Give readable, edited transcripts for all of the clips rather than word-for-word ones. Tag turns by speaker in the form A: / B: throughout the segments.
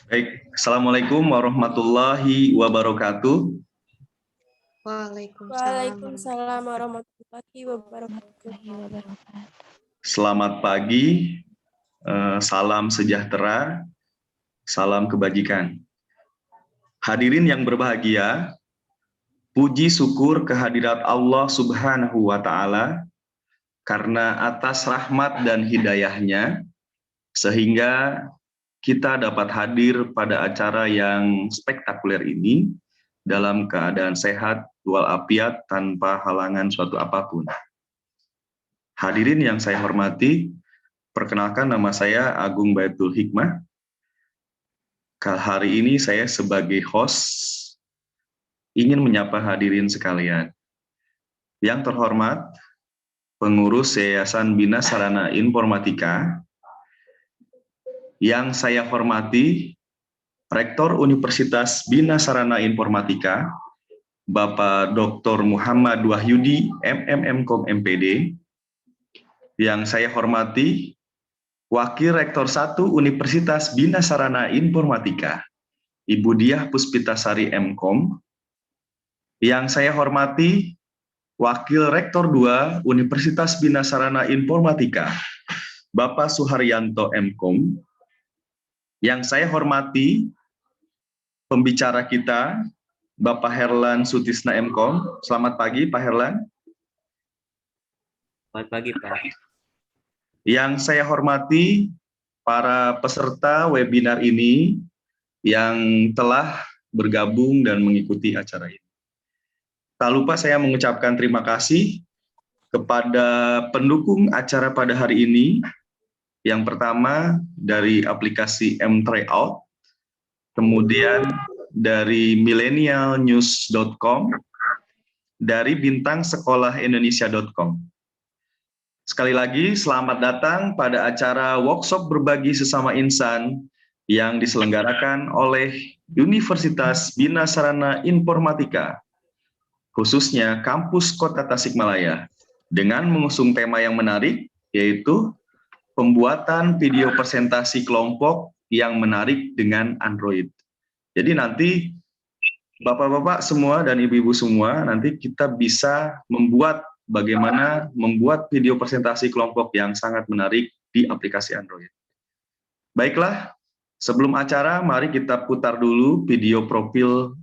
A: Baik, Assalamualaikum warahmatullahi wabarakatuh.
B: Waalaikumsalam
C: Waalaikumsalam warahmatullahi wabarakatuh.
B: wabarakatuh.
A: Selamat pagi, salam sejahtera, salam kebajikan. Hadirin yang berbahagia, puji syukur kehadirat Allah Subhanahu wa Ta'ala karena atas rahmat dan hidayahnya, sehingga kita dapat hadir pada acara yang spektakuler ini dalam keadaan sehat walafiat tanpa halangan suatu apapun. Hadirin yang saya hormati, perkenalkan nama saya Agung Baitul Hikmah. Hari ini saya sebagai host ingin menyapa hadirin sekalian. Yang terhormat, pengurus Yayasan Bina Sarana Informatika. Yang saya hormati, Rektor Universitas Bina Sarana Informatika, Bapak Dr. Muhammad Wahyudi, MMM.Com MPD. Yang saya hormati, Wakil Rektor 1 Universitas Bina Sarana Informatika, Ibu Diah Puspitasari M.Com. Yang saya hormati, Wakil Rektor 2 Universitas Bina Sarana Informatika, Bapak Suharyanto M.Com. Yang saya hormati, pembicara kita, Bapak Herlan Sutisna M.Com. Selamat pagi, Pak Herlan.
D: Selamat pagi, Pak.
A: Yang saya hormati, para peserta webinar ini yang telah bergabung dan mengikuti acara ini. Tak lupa saya mengucapkan terima kasih kepada pendukung acara pada hari ini. Yang pertama dari aplikasi M-Tryout, kemudian dari millennialnews.com, dari bintang sekolah indonesia.com. Sekali lagi, selamat datang pada acara workshop berbagi sesama insan yang diselenggarakan oleh Universitas Bina Sarana Informatika, khususnya kampus Kota Tasikmalaya, dengan mengusung tema yang menarik, yaitu pembuatan video presentasi kelompok yang menarik dengan Android. Jadi nanti Bapak-bapak semua dan Ibu-ibu semua, nanti kita bisa bagaimana membuat video presentasi kelompok yang sangat menarik di aplikasi Android. Baiklah, sebelum acara, mari kita putar dulu video profil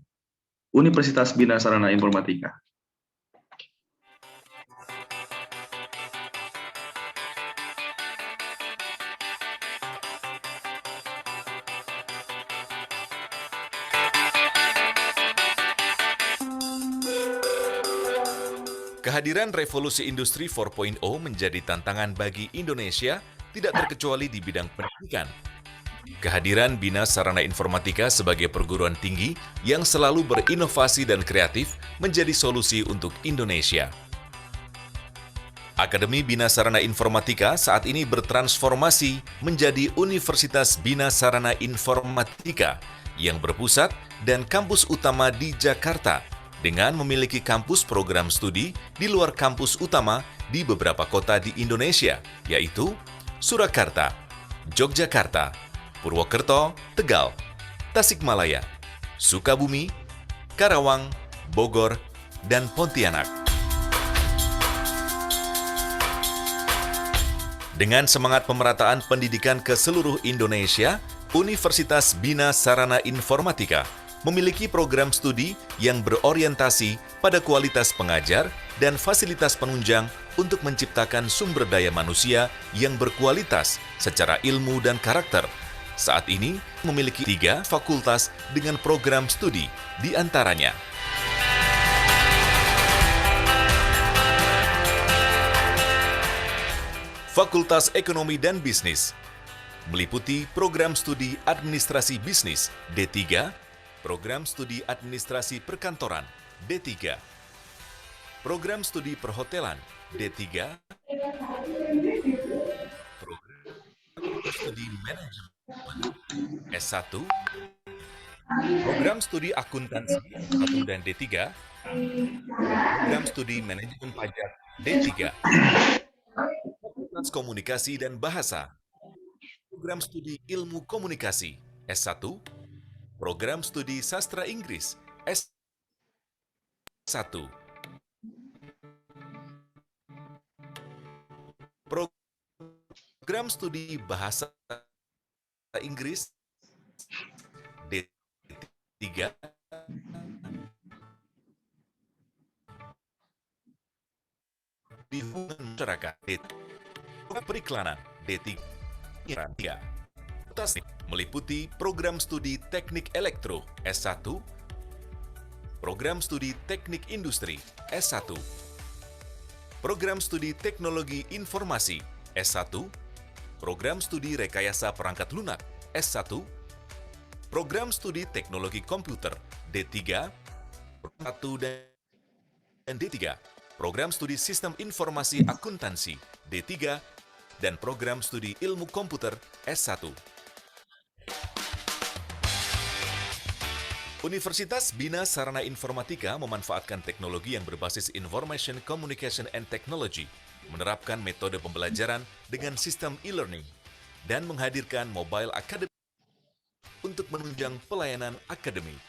A: Universitas Bina Sarana Informatika.
E: Kehadiran revolusi industri 4.0 menjadi tantangan bagi Indonesia, tidak terkecuali di bidang pendidikan. Kehadiran Bina Sarana Informatika sebagai perguruan tinggi yang selalu berinovasi dan kreatif menjadi solusi untuk Indonesia. Akademi Bina Sarana Informatika saat ini bertransformasi menjadi Universitas Bina Sarana Informatika yang berpusat dan kampus utama di Jakarta, dengan memiliki kampus program studi di luar kampus utama di beberapa kota di Indonesia, yaitu Surakarta, Yogyakarta, Purwokerto, Tegal, Tasikmalaya, Sukabumi, Karawang, Bogor, dan Pontianak. Dengan semangat pemerataan pendidikan ke seluruh Indonesia, Universitas Bina Sarana Informatika memiliki program studi yang berorientasi pada kualitas pengajar dan fasilitas penunjang untuk menciptakan sumber daya manusia yang berkualitas secara ilmu dan karakter. Saat ini memiliki 3 fakultas dengan program studi, di antaranya Fakultas Ekonomi dan Bisnis, meliputi program studi Administrasi Bisnis D3, Program Studi Administrasi Perkantoran D3, Program Studi Perhotelan D3, Program Studi Manajemen S1, Program Studi Akuntansi S1 dan D3, Program Studi Manajemen Pajak D3, Fakultas Komunikasi dan Bahasa, Program Studi Ilmu Komunikasi S1, Program Studi Sastra Inggris S1, Program Studi Bahasa Inggris D3, di hubungan masyarakat D3, periklanan D3, meliputi program studi teknik elektro S1, program studi teknik industri S1, program studi teknologi informasi S1, program studi rekayasa perangkat lunak S1, program studi teknologi komputer D3, S1 dan D3, program studi sistem informasi akuntansi D3, dan program studi ilmu komputer S1. Universitas Bina Sarana Informatika memanfaatkan teknologi yang berbasis Information Communication and Technology, menerapkan metode pembelajaran dengan sistem e-learning, dan menghadirkan Mobile Academy untuk menunjang pelayanan akademik.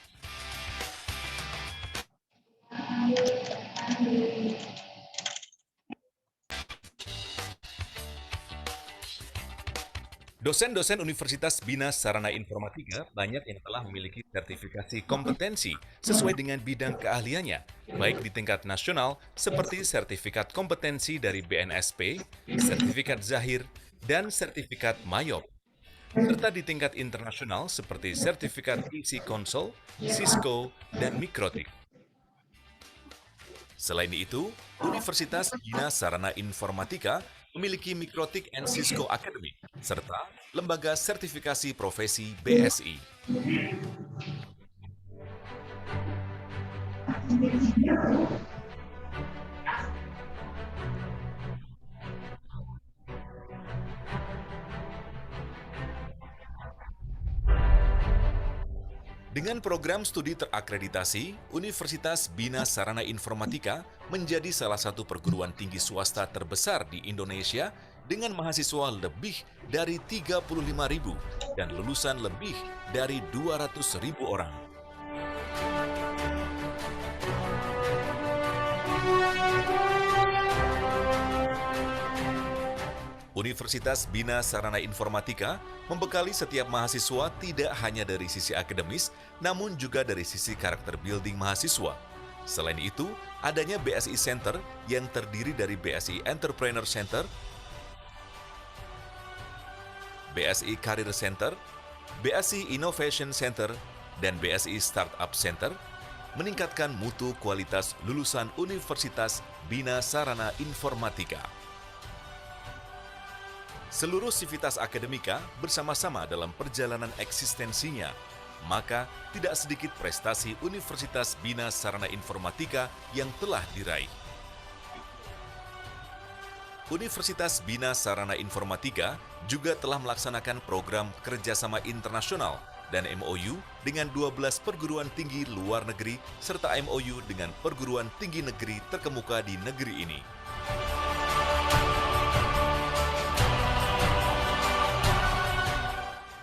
E: Dosen-dosen Universitas Bina Sarana Informatika banyak yang telah memiliki sertifikasi kompetensi sesuai dengan bidang keahliannya, baik di tingkat nasional seperti sertifikat kompetensi dari BNSP, sertifikat Zahir, dan sertifikat Mayop, serta di tingkat internasional seperti sertifikat IC Console, Cisco, dan Mikrotik. Selain itu, Universitas Bina Sarana Informatika memiliki Mikrotik and Cisco Academy, serta Lembaga Sertifikasi Profesi BSI. Dengan program studi terakreditasi, Universitas Bina Sarana Informatika menjadi salah satu perguruan tinggi swasta terbesar di Indonesia dengan mahasiswa lebih dari 35.000 dan lulusan lebih dari 200.000 orang. Universitas Bina Sarana Informatika membekali setiap mahasiswa tidak hanya dari sisi akademis, namun juga dari sisi karakter building mahasiswa. Selain itu, adanya BSI Center yang terdiri dari BSI Entrepreneur Center, BSI Career Center, BSI Innovation Center, dan BSI Startup Center meningkatkan mutu kualitas lulusan Universitas Bina Sarana Informatika. Seluruh sivitas akademika bersama-sama dalam perjalanan eksistensinya, maka tidak sedikit prestasi Universitas Bina Sarana Informatika yang telah diraih. Universitas Bina Sarana Informatika juga telah melaksanakan program kerjasama internasional dan MOU dengan 12 perguruan tinggi luar negeri serta MOU dengan perguruan tinggi negeri terkemuka di negeri ini.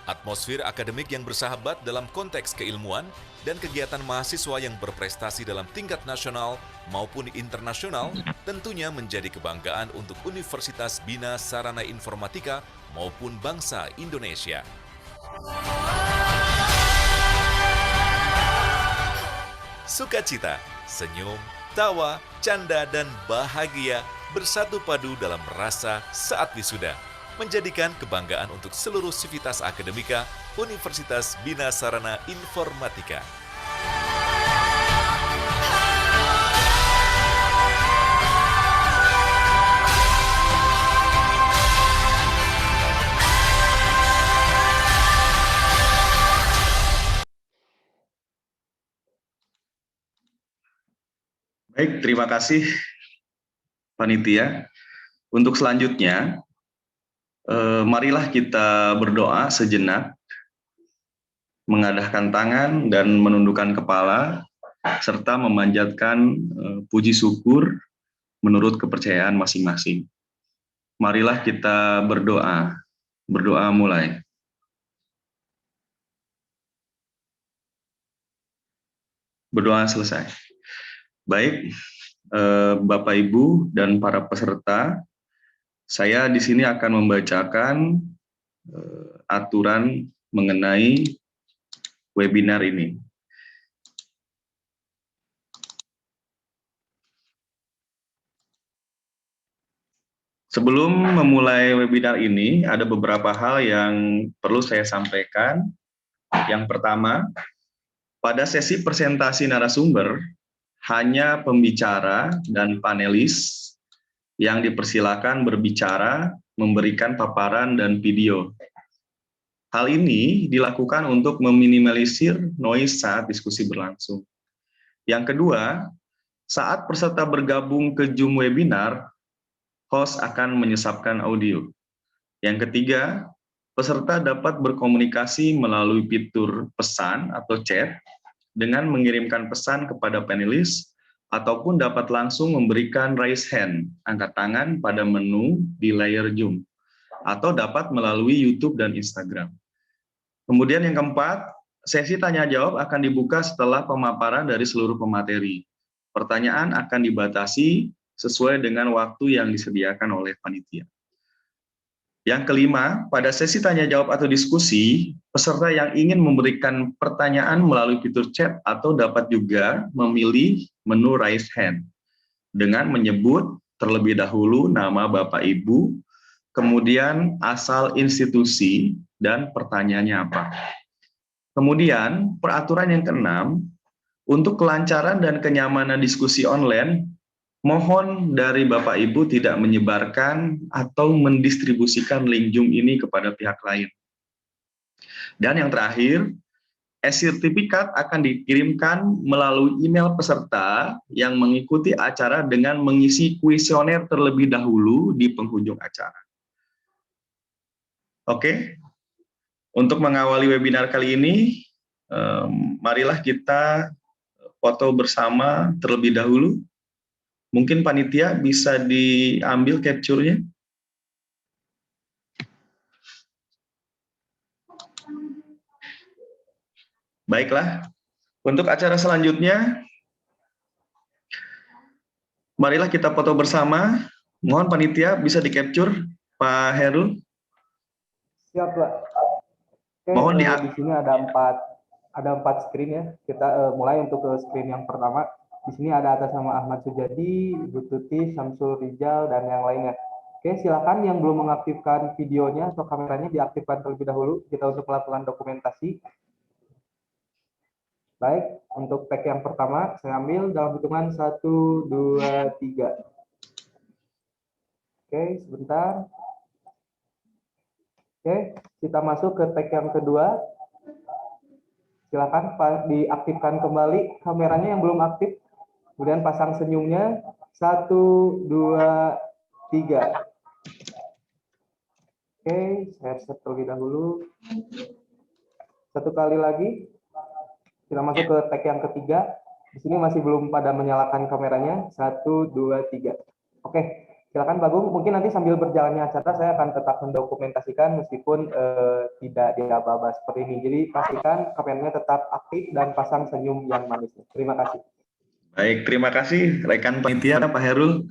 E: Atmosfer akademik yang bersahabat dalam konteks keilmuan dan kegiatan mahasiswa yang berprestasi dalam tingkat nasional maupun internasional tentunya menjadi kebanggaan untuk Universitas Bina Sarana Informatika maupun bangsa Indonesia. Sukacita, senyum, tawa, canda, dan bahagia bersatu padu dalam rasa saat wisuda, menjadikan kebanggaan untuk seluruh sivitas akademika Universitas Bina Sarana Informatika.
A: Baik, terima kasih panitia. Untuk selanjutnya, marilah kita berdoa sejenak, mengadahkan tangan dan menundukkan kepala, serta memanjatkan puji syukur menurut kepercayaan masing-masing. Marilah kita berdoa. Berdoa mulai. Berdoa selesai. Baik, Bapak Ibu dan para peserta, saya di sini akan membacakan aturan mengenai webinar ini. Sebelum memulai webinar ini, ada beberapa hal yang perlu saya sampaikan. Yang pertama, pada sesi presentasi narasumber, hanya pembicara dan panelis yang dipersilakan berbicara, memberikan paparan dan video. Hal ini dilakukan untuk meminimalisir noise saat diskusi berlangsung. Yang kedua, saat peserta bergabung ke Zoom webinar, host akan menyesapkan audio. Yang ketiga, peserta dapat berkomunikasi melalui fitur pesan atau chat dengan mengirimkan pesan kepada panelis ataupun dapat langsung memberikan raise hand, angkat tangan pada menu di layar Zoom, atau dapat melalui YouTube dan Instagram. Kemudian yang keempat, sesi tanya-jawab akan dibuka setelah pemaparan dari seluruh pemateri. Pertanyaan akan dibatasi sesuai dengan waktu yang disediakan oleh panitia. Yang kelima, pada sesi tanya-jawab atau diskusi, peserta yang ingin memberikan pertanyaan melalui fitur chat atau dapat juga memilih menu raise hand dengan menyebut terlebih dahulu nama Bapak Ibu, kemudian asal institusi, dan pertanyaannya apa. Kemudian, peraturan yang keenam, untuk kelancaran dan kenyamanan diskusi online, mohon dari Bapak Ibu tidak menyebarkan atau mendistribusikan link Zoom ini kepada pihak lain. Dan yang terakhir, e-sertifikat akan dikirimkan melalui email peserta yang mengikuti acara dengan mengisi kuesioner terlebih dahulu di penghujung acara. Oke, untuk mengawali webinar kali ini, marilah kita foto bersama terlebih dahulu. Mungkin panitia bisa diambil capture-nya. Baiklah, untuk acara selanjutnya, marilah kita foto bersama. Mohon panitia bisa di-capture, Pak Herul.
B: Siap, Pak. Oke,
A: Mohon
B: di sini ada empat screen ya. Kita mulai untuk screen yang pertama. Di sini ada atas nama Ahmad Sujadi, Ibu Tuti, Samsul Rizal, dan yang lainnya. Oke, silakan yang belum mengaktifkan videonya atau kameranya diaktifkan terlebih dahulu kita untuk melakukan dokumentasi. Baik, untuk tag yang pertama saya ambil dalam hitungan 1, 2, 3. Oke, sebentar. Oke, kita masuk ke tag yang kedua. Silakan diaktifkan kembali kameranya yang belum aktif. Kemudian pasang senyumnya. 1, 2, 3. Oke, saya set terlebih dahulu. Satu kali lagi. Kita masuk ke tag yang ketiga. Di sini masih belum pada menyalakan kameranya. 1, 2, 3. Oke, silakan Bagung. Mungkin nanti sambil berjalannya acara saya akan tetap mendokumentasikan meskipun tidak diaba-aba seperti ini. Jadi pastikan kameranya tetap aktif dan pasang senyum yang manis. Terima kasih.
A: Baik, terima kasih rekan panitia Pak Herul.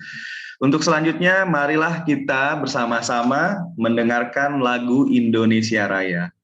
A: Untuk selanjutnya, marilah kita bersama-sama mendengarkan lagu Indonesia Raya.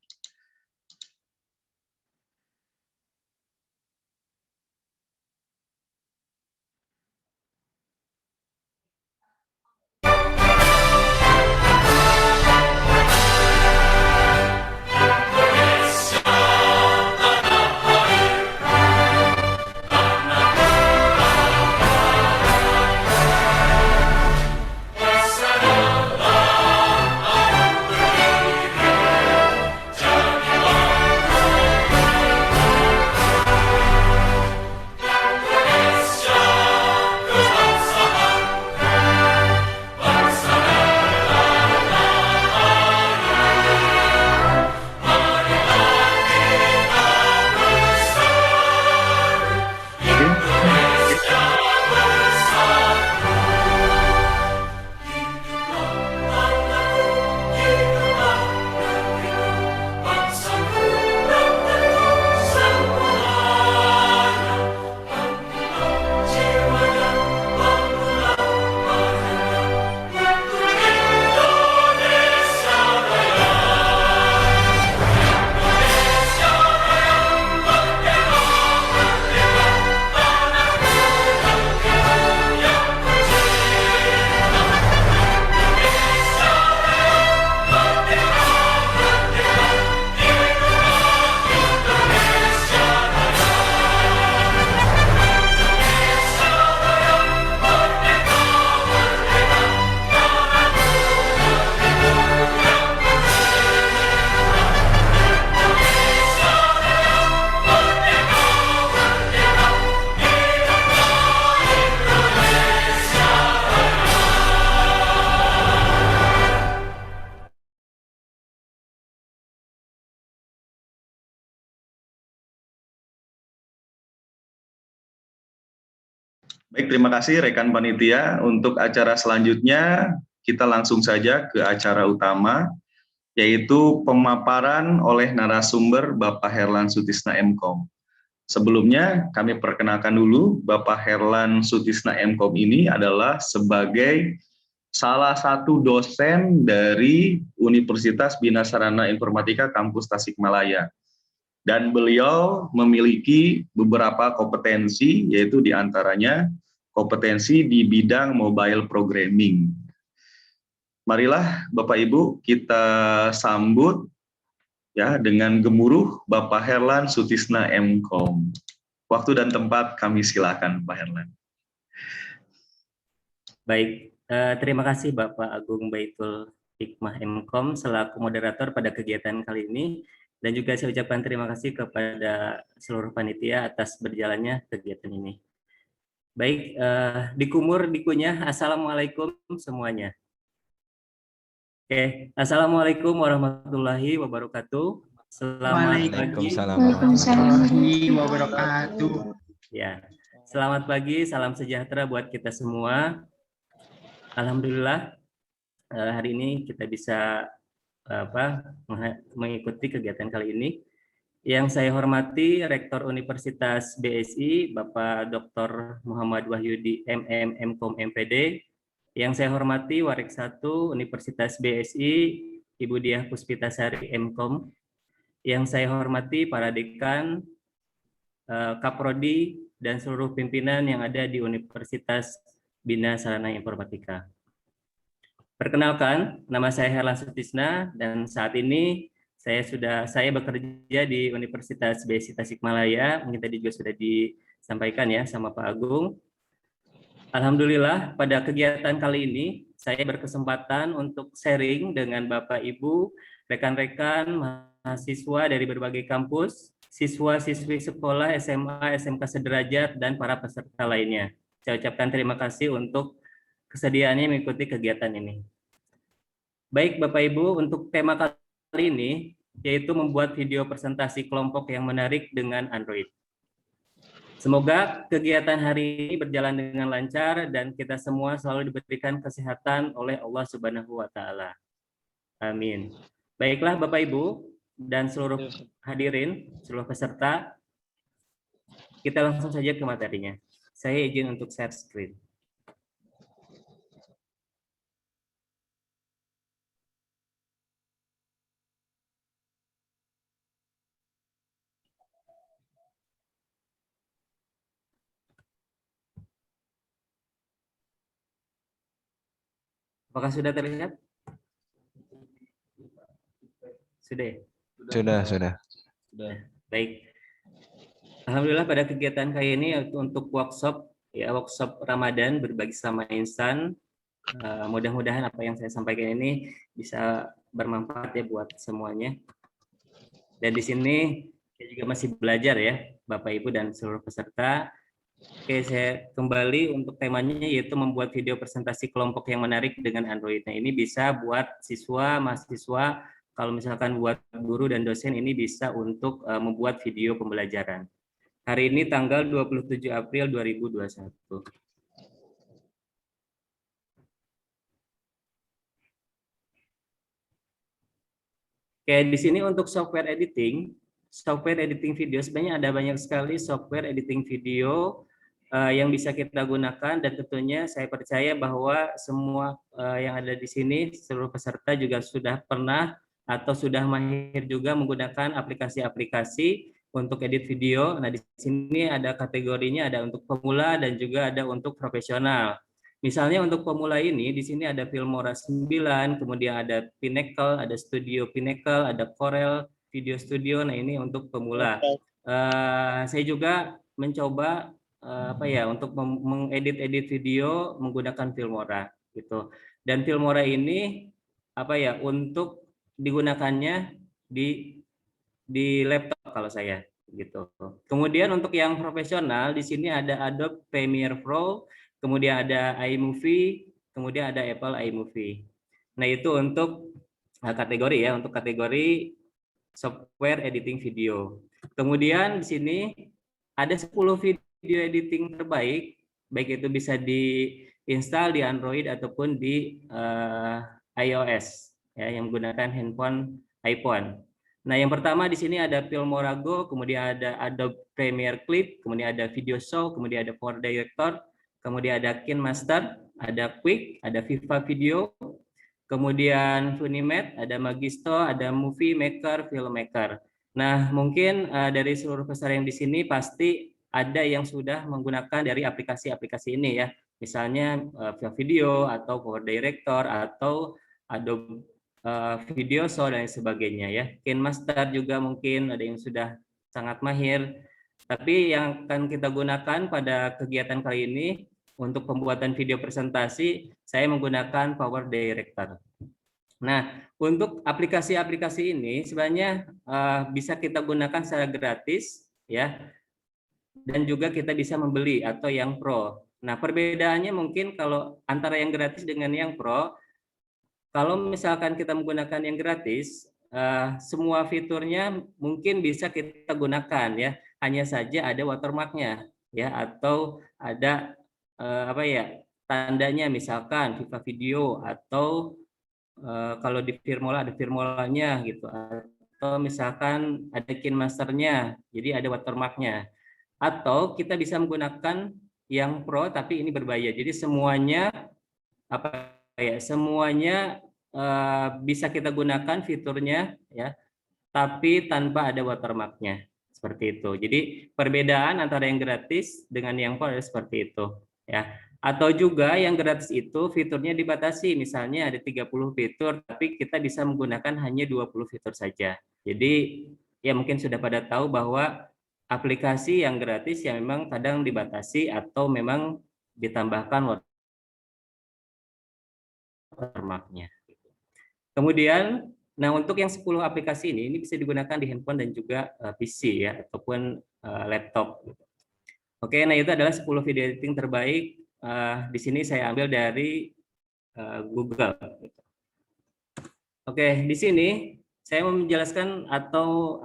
A: Baik, terima kasih rekan panitia. Untuk acara selanjutnya, kita langsung saja ke acara utama, yaitu pemaparan oleh narasumber Bapak Herlan Sutisna MKom. Sebelumnya, kami perkenalkan dulu Bapak Herlan Sutisna MKom ini adalah sebagai salah satu dosen dari Universitas Bina Sarana Informatika Kampus Tasikmalaya. Dan beliau memiliki beberapa kompetensi, yaitu diantaranya kompetensi di bidang mobile programming. Marilah Bapak Ibu kita sambut ya dengan gemuruh Bapak Herlan Sutisna MKom. Waktu dan tempat kami silakan Pak Herlan.
D: Baik, terima kasih Bapak Agung Baitul Hikmah MKom selaku moderator pada kegiatan kali ini, dan juga saya ucapkan terima kasih kepada seluruh panitia atas berjalannya kegiatan ini. Baik, dikumur dikunyah, Assalamualaikum semuanya. Oke, Assalamualaikum warahmatullahi wabarakatuh. Selamat pagi.
F: Warahmatullahi wabarakatuh.
D: Ya, selamat pagi, salam sejahtera buat kita semua. Alhamdulillah hari ini kita bisa mengikuti kegiatan kali ini. Yang saya hormati Rektor Universitas BSI Bapak Dr. Muhammad Wahyudi MM MKom MPD. Yang saya hormati Warik 1 Universitas BSI Ibu Diah Puspitasari MKom. Yang saya hormati para dekan, Kaprodi dan seluruh pimpinan yang ada di Universitas Bina Sarana Informatika. Perkenalkan, nama saya Herlan Sutisna dan saat ini saya bekerja di Universitas BSI Tasikmalaya. Mungkin tadi juga sudah disampaikan ya sama Pak Agung. Alhamdulillah pada kegiatan kali ini saya berkesempatan untuk sharing dengan Bapak Ibu, rekan-rekan mahasiswa dari berbagai kampus, siswa-siswi sekolah SMA, SMK sederajat, dan para peserta lainnya. Saya ucapkan terima kasih untuk kesediaannya mengikuti kegiatan ini. Baik Bapak Ibu, untuk tema kali ini yaitu membuat video presentasi kelompok yang menarik dengan Android. Semoga kegiatan hari ini berjalan dengan lancar dan kita semua selalu diberikan kesehatan oleh Allah Subhanahu wa Ta'ala. Amin. Baiklah Bapak Ibu dan seluruh hadirin, seluruh peserta, kita langsung saja ke materinya. Saya izin untuk share screen. Apakah sudah terlihat? Sudah?
F: Sudah.
D: Baik. Alhamdulillah pada kegiatan kali ini untuk workshop Ramadan berbagi sama insan. Mudah-mudahan apa yang saya sampaikan ini bisa bermanfaat ya buat semuanya. Dan di sini saya juga masih belajar ya, Bapak Ibu dan seluruh peserta. Oke, saya kembali untuk temanya yaitu membuat video presentasi kelompok yang menarik dengan Android. Nah, ini bisa buat siswa, mahasiswa, kalau misalkan buat guru dan dosen ini bisa untuk membuat video pembelajaran. Hari ini tanggal 27 April 2021. Oke, di sini untuk software editing video, sebenarnya ada banyak sekali software editing video yang bisa kita gunakan, dan tentunya saya percaya bahwa semua yang ada di sini, seluruh peserta juga sudah pernah atau sudah mahir juga menggunakan aplikasi-aplikasi untuk edit video. Nah, di sini ada kategorinya, ada untuk pemula dan juga ada untuk profesional. Misalnya untuk pemula ini, di sini ada Filmora 9, kemudian ada Pinnacle, ada Studio Pinnacle, ada Corel Video Studio. Nah, ini untuk pemula. Saya juga mencoba untuk mengedit video menggunakan Filmora gitu. Dan Filmora ini untuk digunakannya di laptop kalau saya gitu. Kemudian untuk yang profesional di sini ada Adobe Premiere Pro, kemudian ada iMovie, kemudian ada Apple iMovie. Nah, itu untuk kategori ya, untuk kategori software editing video. Kemudian di sini ada 10 video editing terbaik baik itu bisa diinstal di Android ataupun di iOS ya, yang menggunakan handphone iPhone. Nah, yang pertama di sini ada Filmora Go, kemudian ada Adobe Premiere Clip, kemudian ada Video Show, kemudian ada Power Director, kemudian ada KineMaster, ada Quick, ada Viva Video, kemudian Funimate, ada Magisto, ada Movie Maker, Filmmaker. Nah, mungkin dari seluruh peserta yang di sini pasti ada yang sudah menggunakan dari aplikasi-aplikasi ini ya. Misalnya Viva Video atau Power Director atau Adobe Video Show dan sebagainya ya. KineMaster juga mungkin ada yang sudah sangat mahir. Tapi yang akan kita gunakan pada kegiatan kali ini untuk pembuatan video presentasi, saya menggunakan Power Director. Nah, untuk aplikasi-aplikasi ini sebenarnya bisa kita gunakan secara gratis ya. Dan juga kita bisa membeli atau yang pro. Nah, perbedaannya mungkin kalau antara yang gratis dengan yang pro, kalau misalkan kita menggunakan yang gratis, semua fiturnya mungkin bisa kita gunakan ya, hanya saja ada watermarknya ya, atau ada tandanya, misalkan Viva Video, atau kalau di Filmora ada Filmoranya gitu, atau misalkan ada KineMasternya, jadi ada watermarknya. Atau kita bisa menggunakan yang pro tapi ini berbayar, jadi semuanya semuanya bisa kita gunakan fiturnya ya, tapi tanpa ada watermarknya, seperti itu. Jadi perbedaan antara yang gratis dengan yang pro adalah seperti itu ya. Atau juga yang gratis itu fiturnya dibatasi, misalnya ada 30 fitur tapi kita bisa menggunakan hanya 20 fitur saja. Jadi ya mungkin sudah pada tahu bahwa aplikasi yang gratis yang memang kadang dibatasi atau memang ditambahkan watermarknya. Kemudian, nah untuk yang 10 aplikasi ini bisa digunakan di handphone dan juga PC ya, ataupun laptop. Oke, nah itu adalah 10 video editing terbaik. Di sini saya ambil dari Google. Oke, di sini saya mau menjelaskan atau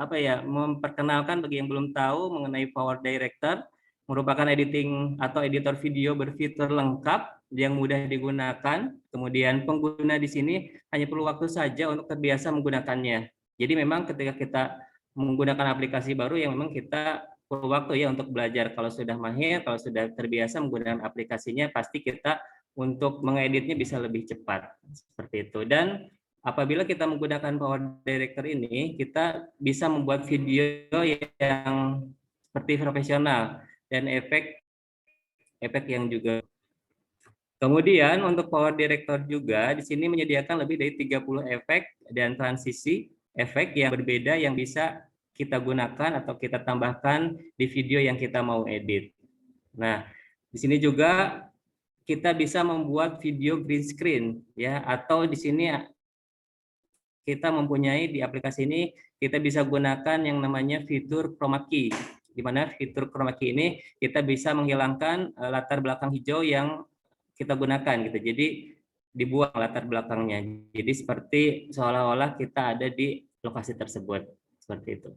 D: memperkenalkan bagi yang belum tahu mengenai Power Director, merupakan editing atau editor video berfitur lengkap yang mudah digunakan. Kemudian pengguna di sini hanya perlu waktu saja untuk terbiasa menggunakannya. Jadi memang ketika kita menggunakan aplikasi baru yang memang kita perlu waktu ya untuk belajar. Kalau sudah mahir, kalau sudah terbiasa menggunakan aplikasinya, pasti kita untuk mengeditnya bisa lebih cepat. Seperti itu. Dan apabila kita menggunakan Power Director ini, kita bisa membuat video yang seperti profesional dan efek yang juga. Kemudian untuk Power Director juga di sini menyediakan lebih dari 30 efek dan transisi efek yang berbeda yang bisa kita gunakan atau kita tambahkan di video yang kita mau edit. Nah, di sini juga kita bisa membuat video green screen ya, atau di sini kita mempunyai di aplikasi ini kita bisa gunakan yang namanya fitur chroma key, di mana fitur chroma key ini kita bisa menghilangkan latar belakang hijau yang kita gunakan gitu. Jadi dibuang latar belakangnya. Jadi seperti seolah-olah kita ada di lokasi tersebut, seperti itu.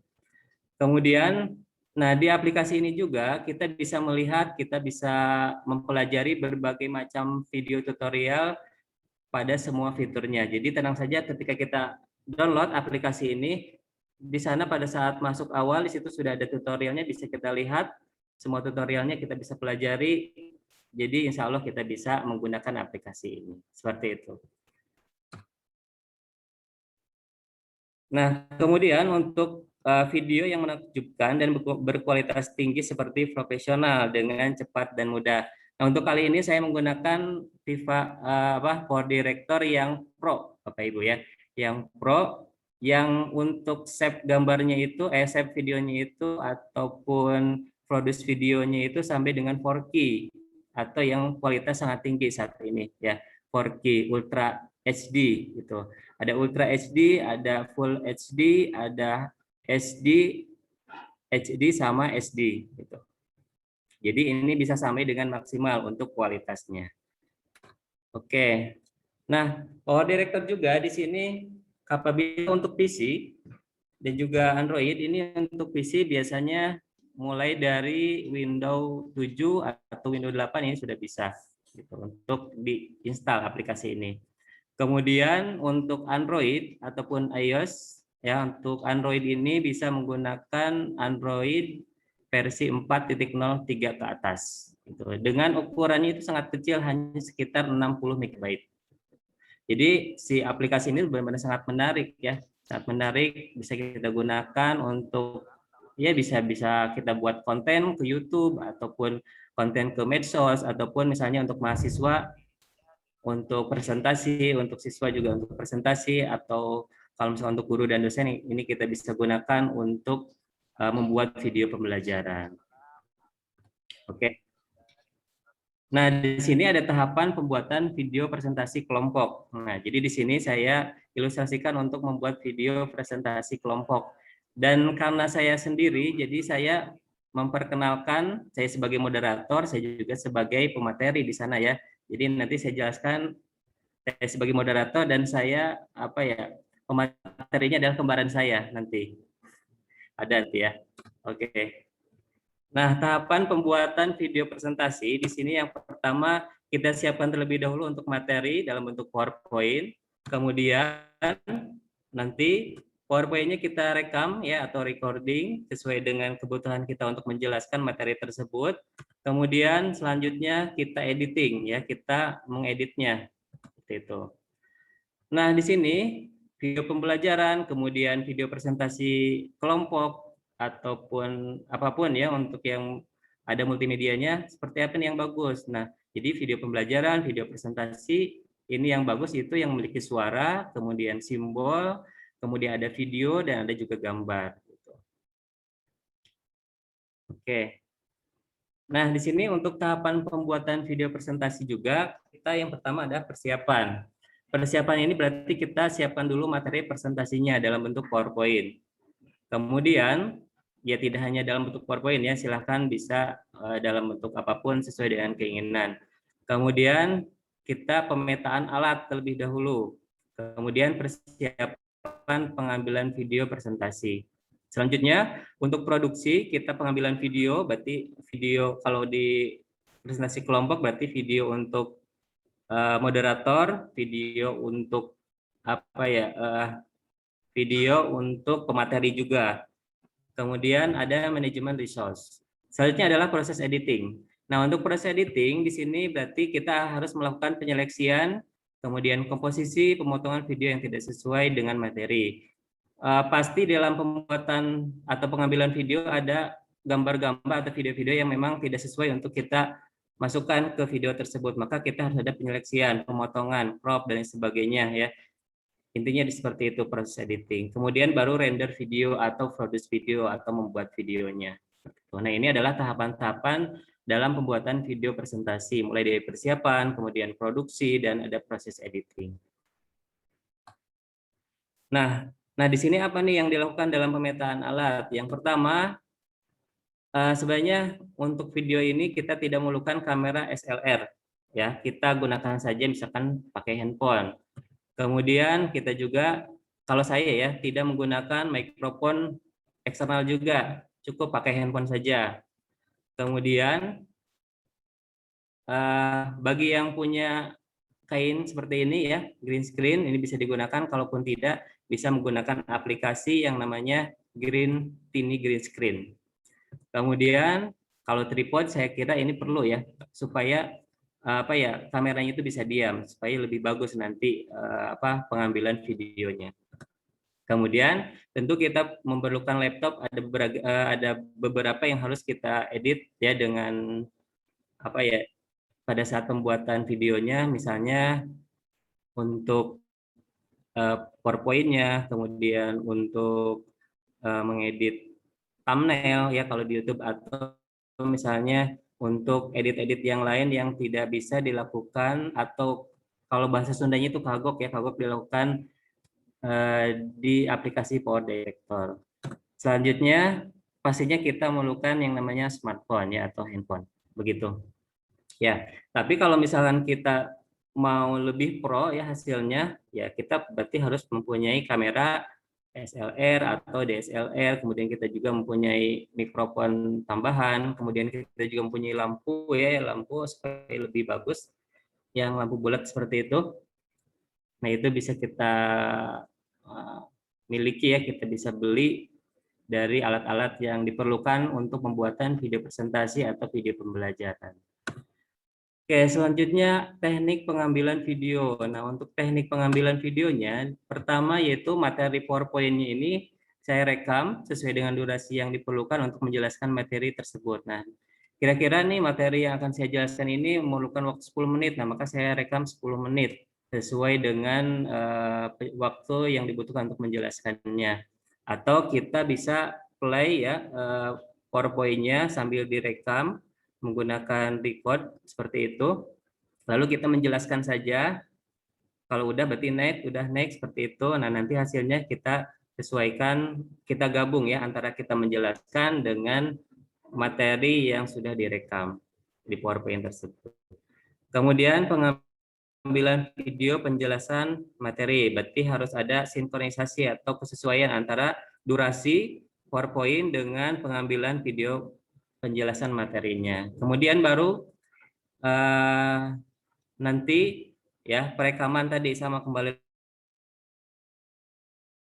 D: Kemudian nah di aplikasi ini juga kita bisa melihat, kita bisa mempelajari berbagai macam video tutorial pada semua fiturnya. Jadi tenang saja ketika kita download aplikasi ini, di sana pada saat masuk awal di situ sudah ada tutorialnya, bisa kita lihat semua tutorialnya, kita bisa pelajari. Jadi insya Allah kita bisa menggunakan aplikasi ini. Seperti itu. Nah, kemudian untuk video yang menakjubkan dan berkualitas tinggi seperti profesional dengan cepat dan mudah. Nah, untuk kali ini saya menggunakan Power Director yang Pro, Bapak Ibu ya. Yang Pro, yang untuk save gambarnya itu, save videonya itu ataupun produce videonya itu sampai dengan 4K atau yang kualitas sangat tinggi saat ini ya. 4K Ultra HD gitu. Ada Ultra HD, ada Full HD, ada HD sama SD gitu. Jadi ini bisa sampai dengan maksimal untuk kualitasnya. Oke. Nah, Power Director juga di sini kapabilitas untuk PC dan juga Android. Ini untuk PC biasanya mulai dari Windows 7 atau Windows 8 ini sudah bisa gitu, untuk diinstal aplikasi ini. Kemudian untuk Android ataupun iOS, ya untuk Android ini bisa menggunakan Android versi 4.03 ke atas. Gitu. Dengan ukurannya itu sangat kecil, hanya sekitar 60 MB. Jadi si aplikasi ini benar-benar sangat menarik ya, sangat menarik, bisa kita gunakan untuk ya bisa kita buat konten ke YouTube ataupun konten ke medsos ataupun misalnya untuk mahasiswa untuk presentasi, untuk siswa juga untuk presentasi, atau kalau misalnya untuk guru dan dosen ini kita bisa gunakan untuk membuat video pembelajaran. Oke. Nah, di sini ada tahapan pembuatan video presentasi kelompok. Nah, jadi di sini saya ilustrasikan untuk membuat video presentasi kelompok. Dan karena saya sendiri, jadi saya memperkenalkan, saya sebagai moderator, saya juga sebagai pemateri di sana ya. Jadi nanti saya jelaskan, saya sebagai moderator dan saya pematerinya adalah kembaran saya nanti. Ada nanti ya. Oke. Nah, tahapan pembuatan video presentasi di sini yang pertama kita siapkan terlebih dahulu untuk materi dalam bentuk PowerPoint. Kemudian nanti PowerPoint-nya kita rekam ya atau recording sesuai dengan kebutuhan kita untuk menjelaskan materi tersebut. Kemudian selanjutnya kita editing ya, kita mengeditnya seperti itu. Nah, di sini video pembelajaran, kemudian video presentasi kelompok ataupun apapun ya untuk yang ada multimedianya, seperti apa nih yang bagus. Nah, jadi video pembelajaran, video presentasi ini yang bagus itu yang memiliki suara, kemudian simbol, kemudian ada video dan ada juga gambar. Oke. Nah, di sini untuk tahapan pembuatan video presentasi juga kita yang pertama ada persiapan. Persiapan ini berarti kita siapkan dulu materi presentasinya dalam bentuk PowerPoint. Kemudian ya tidak hanya dalam bentuk PowerPoint ya, silahkan bisa dalam bentuk apapun sesuai dengan keinginan. Kemudian kita pemetaan alat terlebih dahulu. Kemudian persiapan pengambilan video presentasi. Selanjutnya untuk produksi kita pengambilan video, berarti video kalau di presentasi kelompok berarti video untuk moderator, video untuk video untuk pemateri juga. Kemudian ada manajemen resource. Selanjutnya adalah proses editing. Nah, untuk proses editing di sini berarti kita harus melakukan penyeleksian, kemudian komposisi, pemotongan video yang tidak sesuai dengan materi. Pasti dalam pembuatan atau pengambilan video ada gambar-gambar atau video-video yang memang tidak sesuai untuk kita masukkan ke video tersebut. Maka kita harus ada penyeleksian, pemotongan, crop dan sebagainya ya. Intinya seperti itu proses editing. Kemudian baru render video atau produce video atau membuat videonya. Nah, ini adalah tahapan-tahapan dalam pembuatan video presentasi, mulai dari persiapan, kemudian produksi, dan ada proses editing. Nah, di sini apa nih yang dilakukan dalam pemetaan alat? Yang pertama, sebenarnya untuk video ini kita tidak memerlukan kamera SLR. Ya, kita gunakan saja misalkan pakai handphone. Kemudian kita juga, kalau saya ya, tidak menggunakan mikrofon eksternal juga, cukup pakai handphone saja. Kemudian, bagi yang punya kain seperti ini ya, green screen, ini bisa digunakan, kalaupun tidak, bisa menggunakan aplikasi yang namanya Tiny Green Screen. Kemudian, kalau tripod saya kira ini perlu ya, supaya kameranya itu bisa diam supaya lebih bagus nanti pengambilan videonya. Kemudian tentu kita memerlukan laptop, ada beberapa yang harus kita edit ya dengan pada saat pembuatan videonya, misalnya untuk PowerPoint-nya, kemudian untuk mengedit thumbnail ya kalau di YouTube, atau misalnya untuk edit-edit yang lain yang tidak bisa dilakukan, atau kalau bahasa Sundanya itu kagok ya, kagok dilakukan di aplikasi Power Director. Selanjutnya pastinya kita memerlukan yang namanya smartphone ya atau handphone, begitu. Ya, tapi kalau misalkan kita mau lebih pro ya hasilnya, ya kita berarti harus mempunyai kamera SLR atau DSLR, kemudian kita juga mempunyai mikrofon tambahan, kemudian kita juga mempunyai lampu ya, lampu supaya lebih bagus, yang lampu bulat seperti itu. Nah, itu bisa kita miliki ya, kita bisa beli dari alat-alat yang diperlukan untuk pembuatan video presentasi atau video pembelajaran. Oke, selanjutnya teknik pengambilan video. Nah, untuk teknik pengambilan videonya, pertama yaitu materi PowerPoint-nya ini saya rekam sesuai dengan durasi yang diperlukan untuk menjelaskan materi tersebut. Nah, kira-kira nih materi yang akan saya jelaskan ini memerlukan waktu 10 menit. Nah, maka saya rekam 10 menit sesuai dengan waktu yang dibutuhkan untuk menjelaskannya. Atau kita bisa play ya PowerPoint-nya sambil direkam menggunakan record seperti itu, lalu kita menjelaskan saja. Kalau udah berarti next, udah next seperti itu. Nah, nanti hasilnya kita sesuaikan, kita gabung ya antara kita menjelaskan dengan materi yang sudah direkam di PowerPoint tersebut. Kemudian pengambilan video penjelasan materi, berarti harus ada sinkronisasi atau kesesuaian antara durasi PowerPoint dengan pengambilan video penjelasan materinya. Kemudian baru nanti ya perekaman tadi, sama kembali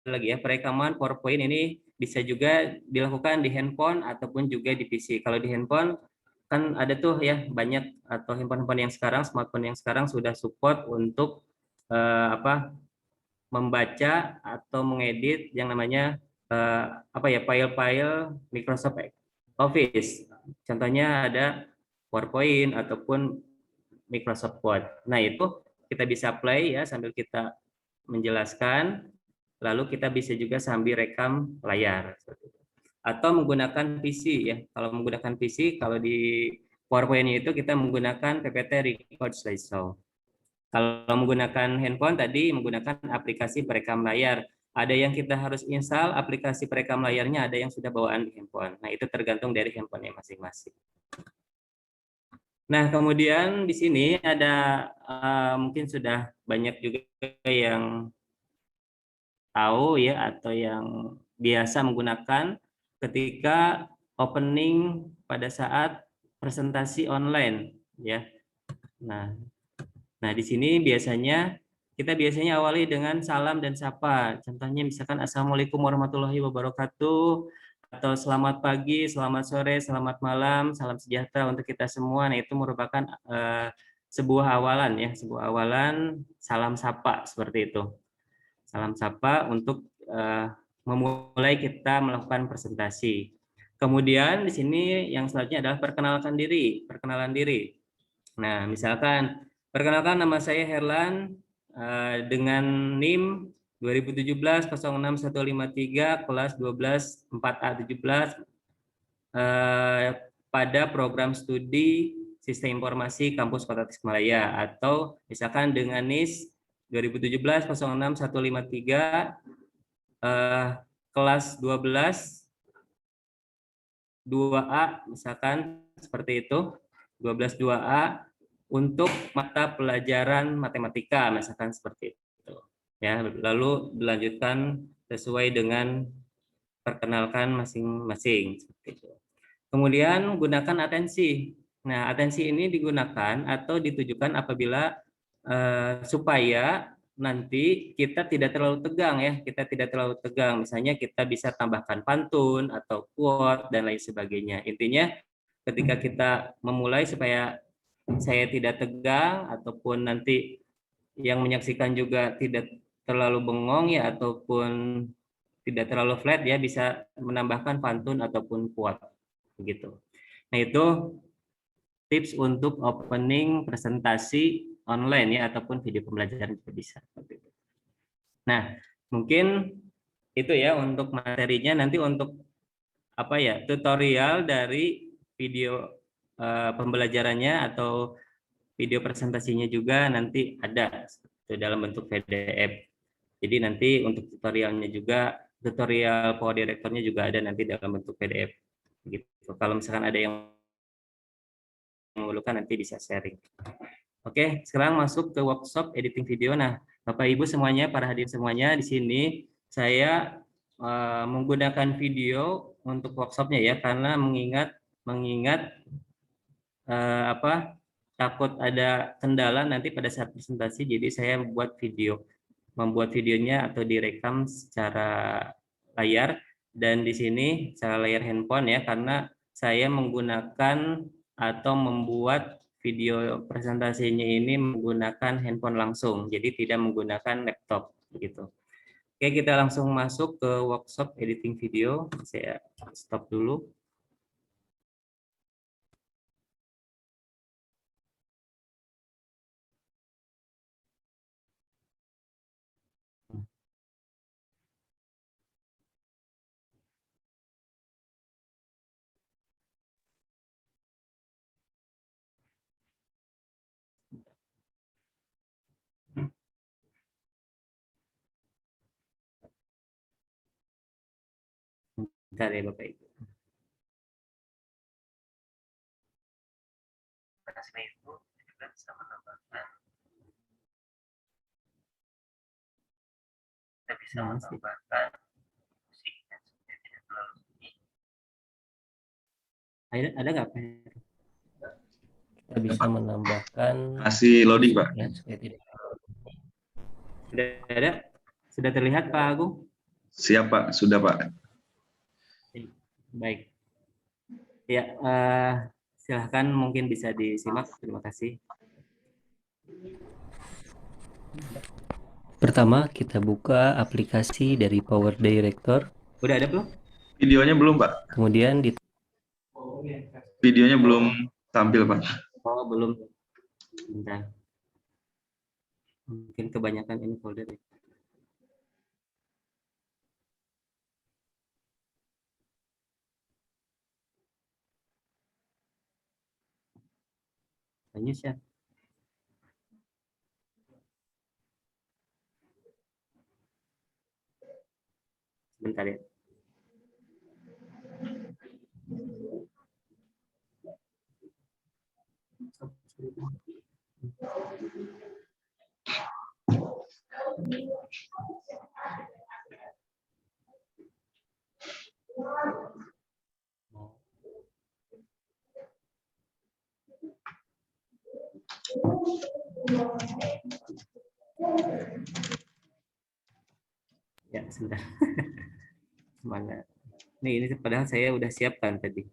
D: lagi ya, perekaman PowerPoint ini bisa juga dilakukan di handphone ataupun juga di PC. Kalau di handphone kan ada tuh ya banyak, atau handphone yang sekarang, smartphone yang sekarang sudah support untuk membaca atau mengedit yang namanya file-file Microsoft Office. Contohnya ada PowerPoint ataupun Microsoft Word. Nah, itu kita bisa play ya sambil kita menjelaskan, lalu kita bisa juga sambil rekam layar. Atau menggunakan PC ya. Kalau menggunakan PC, kalau di PowerPoint itu kita menggunakan PPT Record Slideshow. Kalau menggunakan handphone tadi menggunakan aplikasi perekam layar. Ada yang kita harus install aplikasi perekam layarnya, ada yang sudah bawaan di handphone. Nah, itu tergantung dari handphonenya masing-masing. Nah, kemudian di sini ada mungkin sudah banyak juga yang tahu ya, atau yang biasa menggunakan ketika opening pada saat presentasi online ya. Nah, di sini kita biasanya awali dengan salam dan sapa. Contohnya misalkan Assalamualaikum warahmatullahi wabarakatuh, atau selamat pagi, selamat sore, selamat malam, salam sejahtera untuk kita semua. Nah, itu merupakan sebuah awalan ya, sebuah awalan salam sapa seperti itu. Salam sapa untuk memulai kita melakukan presentasi. Kemudian di sini yang selanjutnya adalah perkenalan diri. Nah, misalkan perkenalkan, nama saya Herlan dengan NIM 2017-06153 kelas 12 4A17 pada program studi Sistem Informasi Kampus Kota Tasikmalaya, atau misalkan dengan NIS 2017-06153 kelas 12 2A misalkan seperti itu, 12 2A untuk mata pelajaran matematika misalkan seperti itu ya. Lalu dilanjutkan sesuai dengan perkenalkan masing-masing seperti itu. Kemudian gunakan atensi. Nah, atensi ini digunakan atau ditujukan apabila supaya nanti kita tidak terlalu tegang ya, misalnya kita bisa tambahkan pantun atau quote dan lain sebagainya. Intinya ketika kita memulai supaya saya tidak tegang, ataupun nanti yang menyaksikan juga tidak terlalu bengong ya, ataupun tidak terlalu flat ya, bisa menambahkan pantun ataupun quote begitu. Nah, itu tips untuk opening presentasi online ya, ataupun video pembelajaran juga bisa. Nah, mungkin itu ya untuk materinya. Nanti untuk tutorial dari video pembelajarannya atau video presentasinya juga nanti ada dalam bentuk PDF. Jadi nanti untuk tutorialnya juga, tutorial Power Director-nya juga ada nanti dalam bentuk PDF. Gitu. Kalau misalkan ada yang memerlukan nanti bisa sharing. Oke, sekarang masuk ke workshop editing video. Nah, Bapak Ibu semuanya, para hadirin semuanya di sini saya menggunakan video untuk workshopnya ya, karena mengingat takut ada kendala nanti pada saat presentasi, jadi saya membuat videonya atau direkam secara layar, dan di sini secara layar handphone ya, karena saya menggunakan atau membuat video presentasinya ini menggunakan handphone langsung, jadi tidak menggunakan laptop begitu. Oke, kita langsung masuk ke workshop editing video. Saya stop dulu. Bentar ya Bapak Ibu. Itu juga bisa menambahkan. Kita bisa menambahkan musik dan supaya tidak terlalu sunyi. Ada nggak Pak? Kita bisa menambahkan.
A: Masih loading, Pak.
D: Ya, supaya tidak. Sudah ada? Sudah terlihat Pak Agung?
A: Siap, Pak. Sudah, Pak.
D: Baik. Ya, silahkan mungkin bisa disimak. Terima kasih. Pertama, kita buka aplikasi dari Power Director. Udah ada belum?
A: Videonya belum, Pak.
D: Kemudian
A: Videonya belum tampil, Pak.
D: Oh, belum. Bentar. Mungkin kebanyakan ini folder ya. Lanjut ya. Sebentar ya. Ya, sebentar. Mana? Ini padahal saya udah siapkan tadi.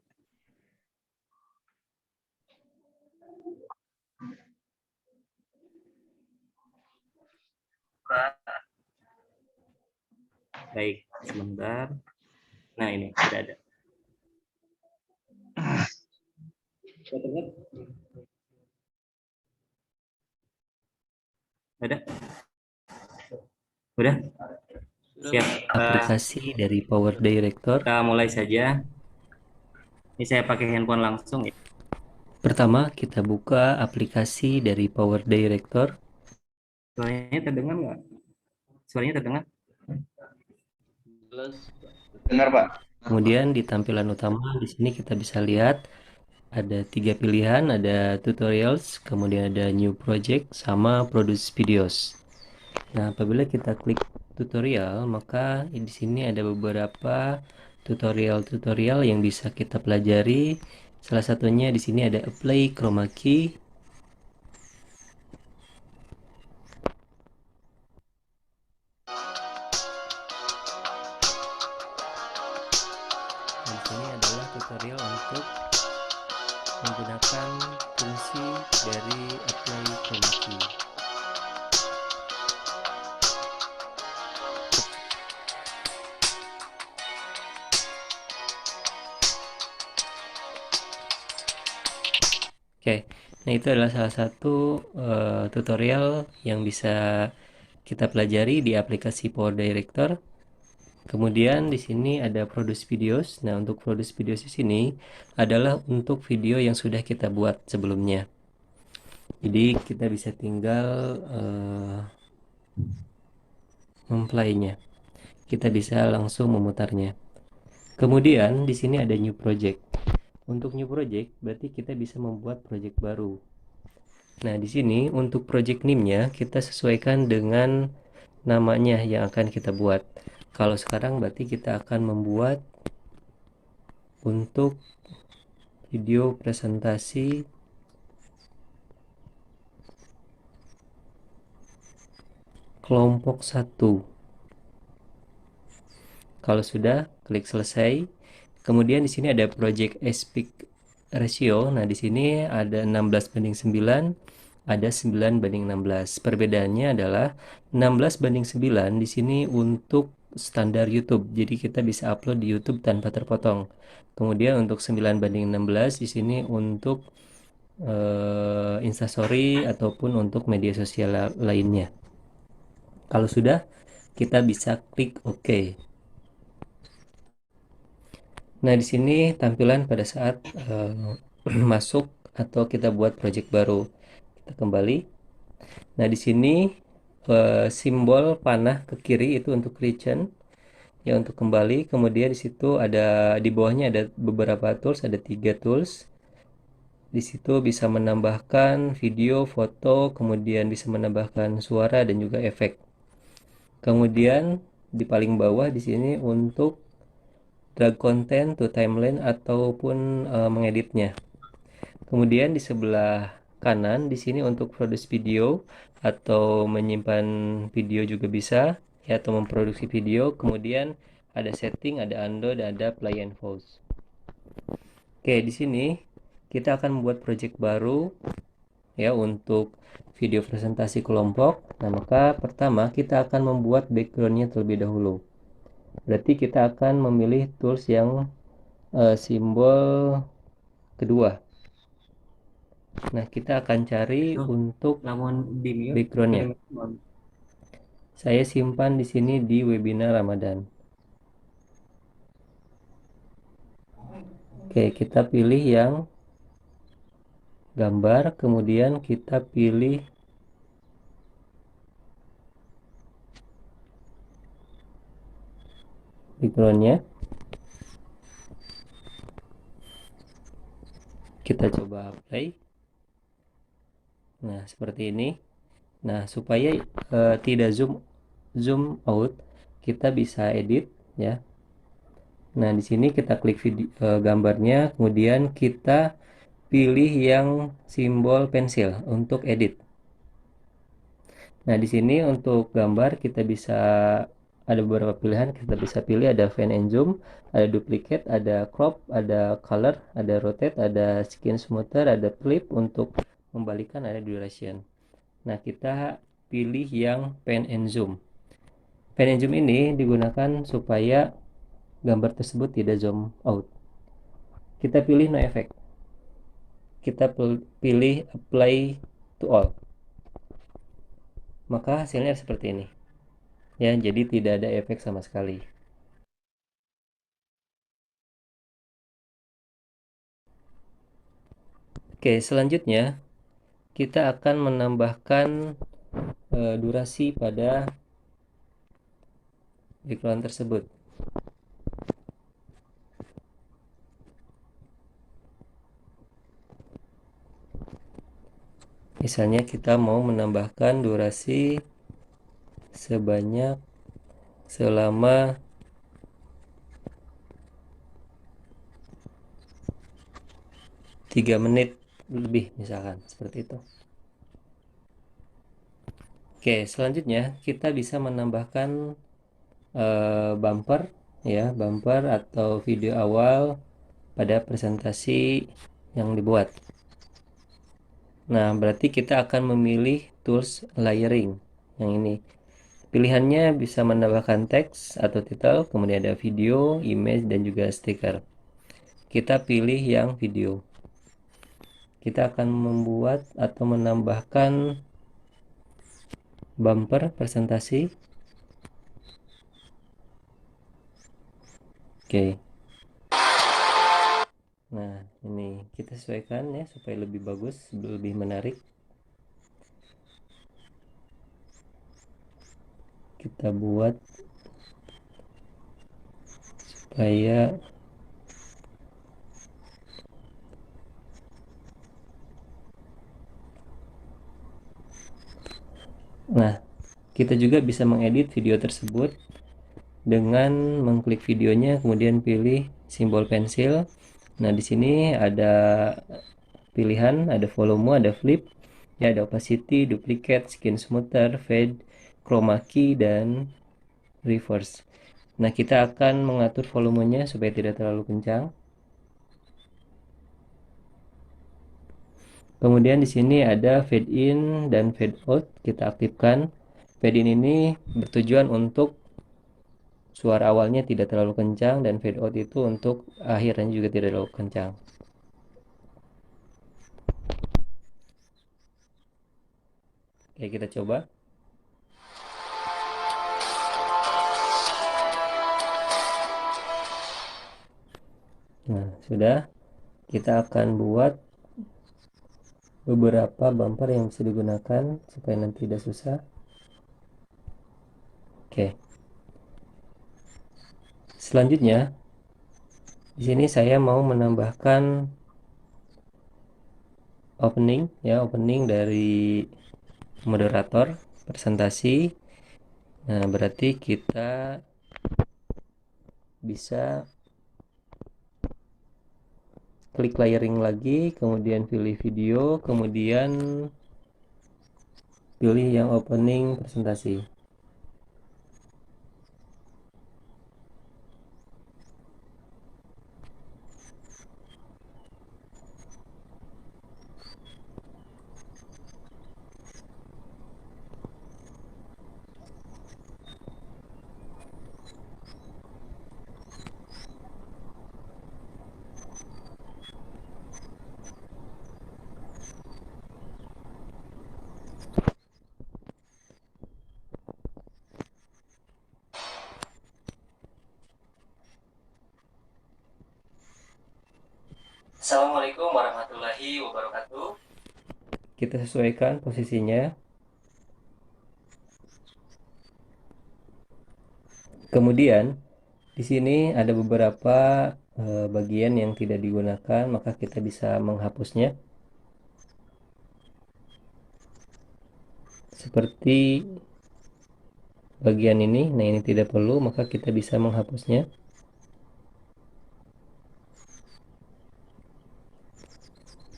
D: Baik, sebentar. Nah, ini sudah ada. Ada? Udah? Siap. Aplikasi dari Power Director. Kita mulai saja. Ini saya pakai handphone langsung ya. Pertama, kita buka aplikasi dari Power Director. Suaranya terdengar nggak? Suaranya terdengar?
A: Dengar, Pak.
D: Kemudian di tampilan utama di sini kita bisa lihat ada 3 pilihan, ada tutorials, kemudian ada new project, sama produce videos. Nah, apabila kita klik tutorial, maka di sini ada beberapa tutorial-tutorial yang bisa kita pelajari. Salah satunya di sini ada apply chroma key. Dan sini adalah tutorial untuk menggunakan fungsi dari apply chroma key. Oke, nah itu adalah salah satu tutorial yang bisa kita pelajari di aplikasi Power Director. Kemudian di sini ada produce videos. Nah, untuk produce videos di sini adalah untuk video yang sudah kita buat sebelumnya. Jadi kita bisa tinggal memplaynya. Kita bisa langsung memutarnya. Kemudian di sini ada new project. Untuk new project berarti kita bisa membuat project baru. Nah, di sini untuk project name-nya kita sesuaikan dengan namanya yang akan kita buat.
G: Kalau sekarang berarti kita akan membuat untuk video presentasi kelompok 1. Kalau sudah, klik selesai. Kemudian di sini ada project aspect ratio. Nah, di sini ada 16:9, ada 9:16. Perbedaannya adalah 16:9 di sini untuk standar YouTube. Jadi kita bisa upload di YouTube tanpa terpotong. Kemudian untuk 9:16 di sini untuk Instastory ataupun untuk media sosial lainnya. Kalau sudah, kita bisa klik OK. Nah, di sini tampilan pada saat masuk atau kita buat project baru. Kita kembali. Nah, di sini simbol panah ke kiri itu untuk return, ya untuk kembali. Kemudian di situ ada di bawahnya ada beberapa tools, ada 3 tools. Di situ bisa menambahkan video, foto, kemudian bisa menambahkan suara dan juga efek. Kemudian di paling bawah di sini untuk drag content to timeline ataupun mengeditnya. Kemudian di sebelah kanan di sini untuk produce video atau menyimpan video juga bisa, ya, atau memproduksi video. Kemudian ada setting, ada undo, dan ada play and pause. Oke, di sini kita akan membuat project baru, ya, untuk video presentasi kelompok. Nah, maka pertama kita akan membuat backgroundnya terlebih dahulu. Berarti kita akan memilih tools yang simbol kedua. Nah, kita akan cari untuk
D: Namun di mute.
G: backgroundnya. Saya simpan di sini di webinar Ramadan. Oke, kita pilih yang gambar, kemudian kita pilih backgroundnya. Kita coba play. Nah, seperti ini. Nah, supaya tidak zoom out, kita bisa edit, ya. Nah, di sini kita klik video, gambarnya, kemudian kita pilih yang simbol pensil untuk edit. Nah, di sini untuk gambar kita bisa ada beberapa pilihan, kita bisa pilih ada fan and zoom, ada duplicate, ada crop, ada color, ada rotate, ada skin smoother, ada flip untuk membalikan, ada duration. Nah, kita pilih yang pan and zoom. Pan and zoom ini digunakan supaya gambar tersebut tidak zoom out. Kita pilih no effect. Kita pilih apply to all. Maka hasilnya seperti ini. Ya, jadi tidak ada efek sama sekali. Oke, selanjutnya kita akan menambahkan durasi pada background tersebut. Misalnya kita mau menambahkan durasi selama 3 menit lebih, misalkan seperti itu. Oke, selanjutnya kita bisa menambahkan bumper, ya, bumper atau video awal pada presentasi yang dibuat. Nah, berarti kita akan memilih tools layering yang ini. Pilihannya bisa menambahkan teks atau title, kemudian ada video, image, dan juga stiker. Kita pilih yang video. Kita akan membuat atau menambahkan bumper presentasi. Oke. Nah, ini kita sesuaikan, ya, supaya lebih bagus, lebih menarik. Kita buat supaya nah, kita juga bisa mengedit video tersebut dengan mengklik videonya, kemudian pilih simbol pensil. Nah, di sini ada pilihan, ada volume, ada flip, ya, ada opacity, duplicate, skin smoother, fade, chroma key, dan reverse. Nah, kita akan mengatur volumenya supaya tidak terlalu kencang. Kemudian di sini ada fade in dan fade out, kita aktifkan. Fade in ini bertujuan untuk suara awalnya tidak terlalu kencang, dan fade out itu untuk akhirnya juga tidak terlalu kencang. Oke, kita coba. Nah, sudah. Kita akan buat beberapa bumper yang bisa digunakan supaya nanti tidak susah. Oke. Selanjutnya, di sini saya mau menambahkan opening, ya, opening dari moderator presentasi. Nah, berarti kita bisa klik layering lagi, kemudian pilih video, kemudian pilih yang opening presentasi. Assalamualaikum warahmatullahi wabarakatuh. Kita sesuaikan posisinya. Kemudian di sini ada beberapa bagian yang tidak digunakan, maka kita bisa menghapusnya. Seperti bagian ini, nah ini tidak perlu, maka kita bisa menghapusnya.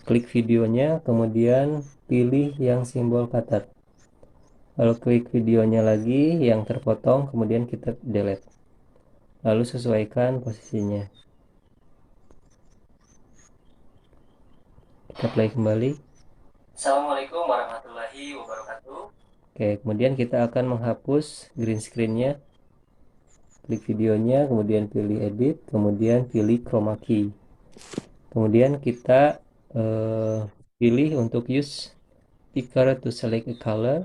G: Klik videonya, kemudian pilih yang simbol cutter. Lalu klik videonya lagi yang terpotong, kemudian kita delete. Lalu sesuaikan posisinya. Kita play kembali. Assalamualaikum warahmatullahi wabarakatuh. Oke, kemudian kita akan menghapus green screen-nya. Klik videonya, kemudian pilih edit, kemudian pilih chroma key. Kemudian kita pilih untuk use picker to select a color.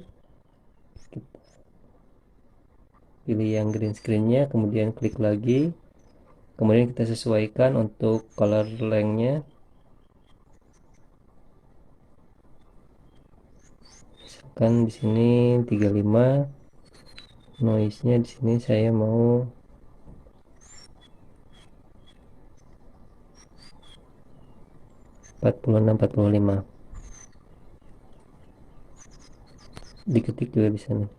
G: Pilih yang green screen-nya, kemudian klik lagi. Kemudian kita sesuaikan untuk color length-nya. Misalkan di sini 35. Noise-nya di sini saya mau 46-45. Diketik juga bisa nih.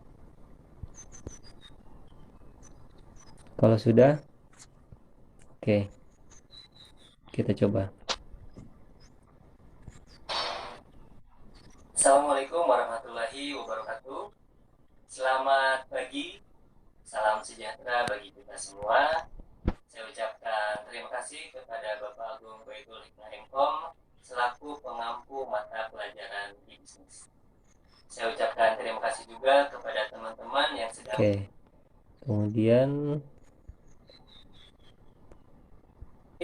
G: Kalau sudah, oke, kita coba. Assalamualaikum warahmatullahi wabarakatuh. Selamat pagi, salam sejahtera bagi kita semua. Saya ucapkan terima kasih kepada Bapak Agung Baitul Hikmah Mkom selaku pengampu mata pelajaran bisnis. Saya ucapkan terima kasih juga kepada teman-teman yang sedang. Oke. Kemudian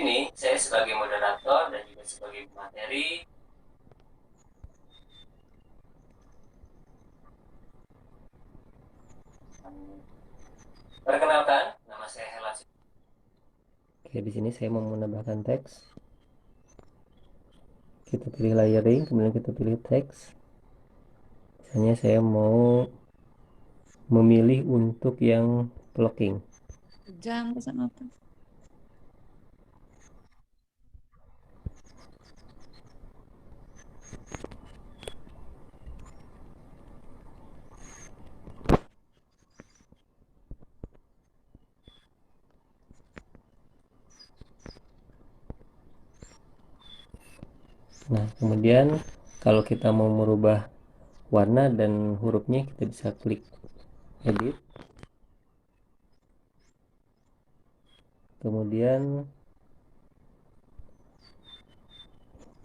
G: ini saya sebagai moderator dan juga sebagai materi. Perkenalkan, nama saya Helas. Oke, di sini saya mau menambahkan teks. Kita pilih layering, kemudian kita pilih teks. Misalnya saya mau memilih untuk yang blocking.
H: Jangan pesan apa.
G: Nah, kemudian kalau kita mau merubah warna dan hurufnya, kita bisa klik edit. Kemudian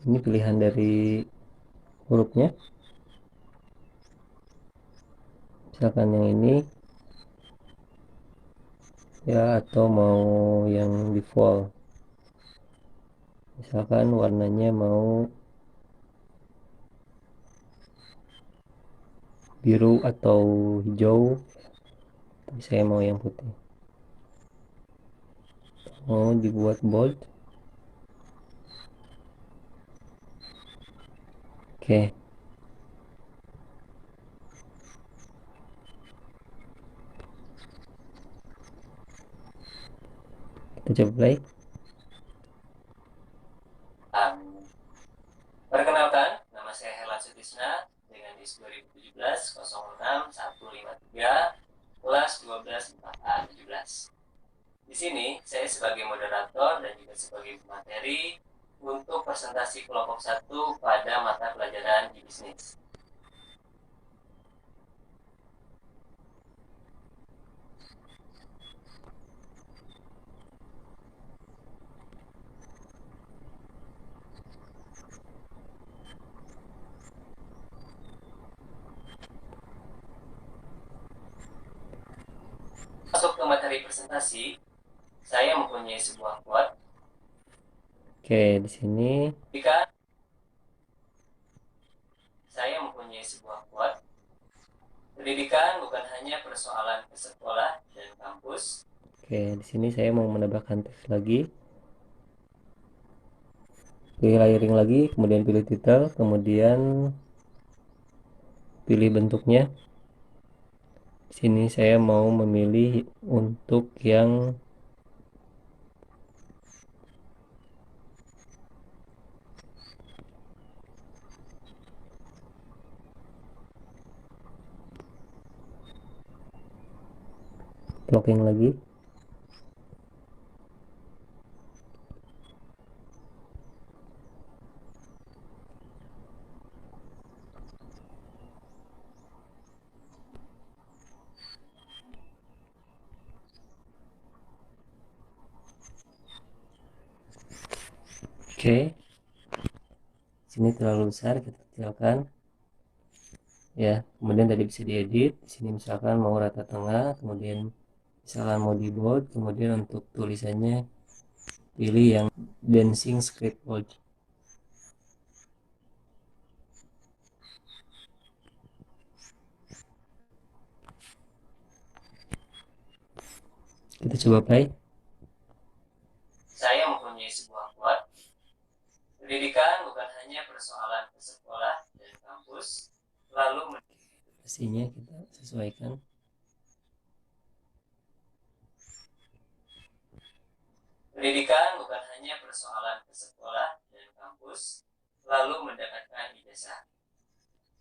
G: ini pilihan dari hurufnya. Misalkan yang ini ya, atau mau yang default. Misalkan warnanya mau biru atau hijau, tapi saya mau yang putih. Mau dibuat bold. Oke. Kita coba play.
D: Perkenalkan, nama saya Herlan Sutisna dengan dis 2017-06-153 kelas 12 4A 17. Di sini saya sebagai moderator dan juga sebagai pemateri untuk presentasi kelompok 1 pada mata pelajaran e-bisnis. Masuk ke materi presentasi, saya mempunyai sebuah quote.
G: Oke, di sini
D: Jika saya mempunyai sebuah quote, pendidikan bukan hanya persoalan ke sekolah dan kampus.
G: Oke, di sini saya mau menambahkan teks lagi. Pilih layering lagi, kemudian pilih title, kemudian pilih bentuknya. Di sini saya mau memilih untuk yang blocking lagi. Oke. Sini terlalu besar, kita kecilkan. Ya, kemudian tadi bisa diedit. Di sini misalkan mau rata tengah, kemudian misalkan mau di bold, kemudian untuk tulisannya pilih yang dancing script bold. Kita coba play.
D: Saya mempunyai sebuah quote. Pendidikan bukan hanya persoalan ke sekolah dan kampus, lalu
G: Pastinya kita sesuaikan.
D: pendidikan bukan hanya persoalan ke sekolah dan kampus, lalu mendapatkan ijazah,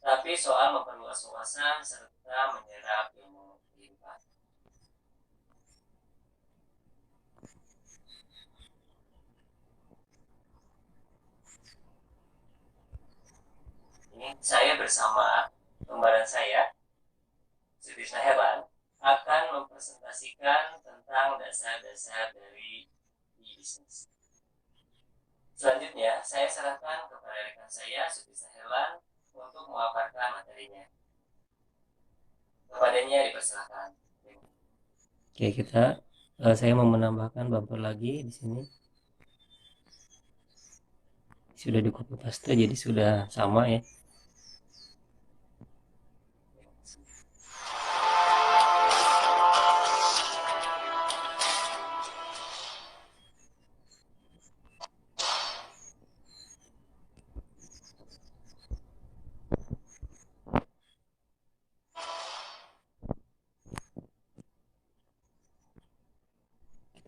D: tapi soal memperluas wawasan serta menyerap ilmu kehidupan. Ini saya bersama kembaran saya, Sutisna Herlan, akan mempresentasikan tentang dasar-dasar dari e-bisnis. Selanjutnya, saya serahkan kepada rekan saya, Sutisna Herlan, untuk memaparkan materinya. Kepadanya dipersilakan.
G: Oke, saya mau menambahkan bumper lagi di sini. Sudah di copy paste, jadi sudah sama ya.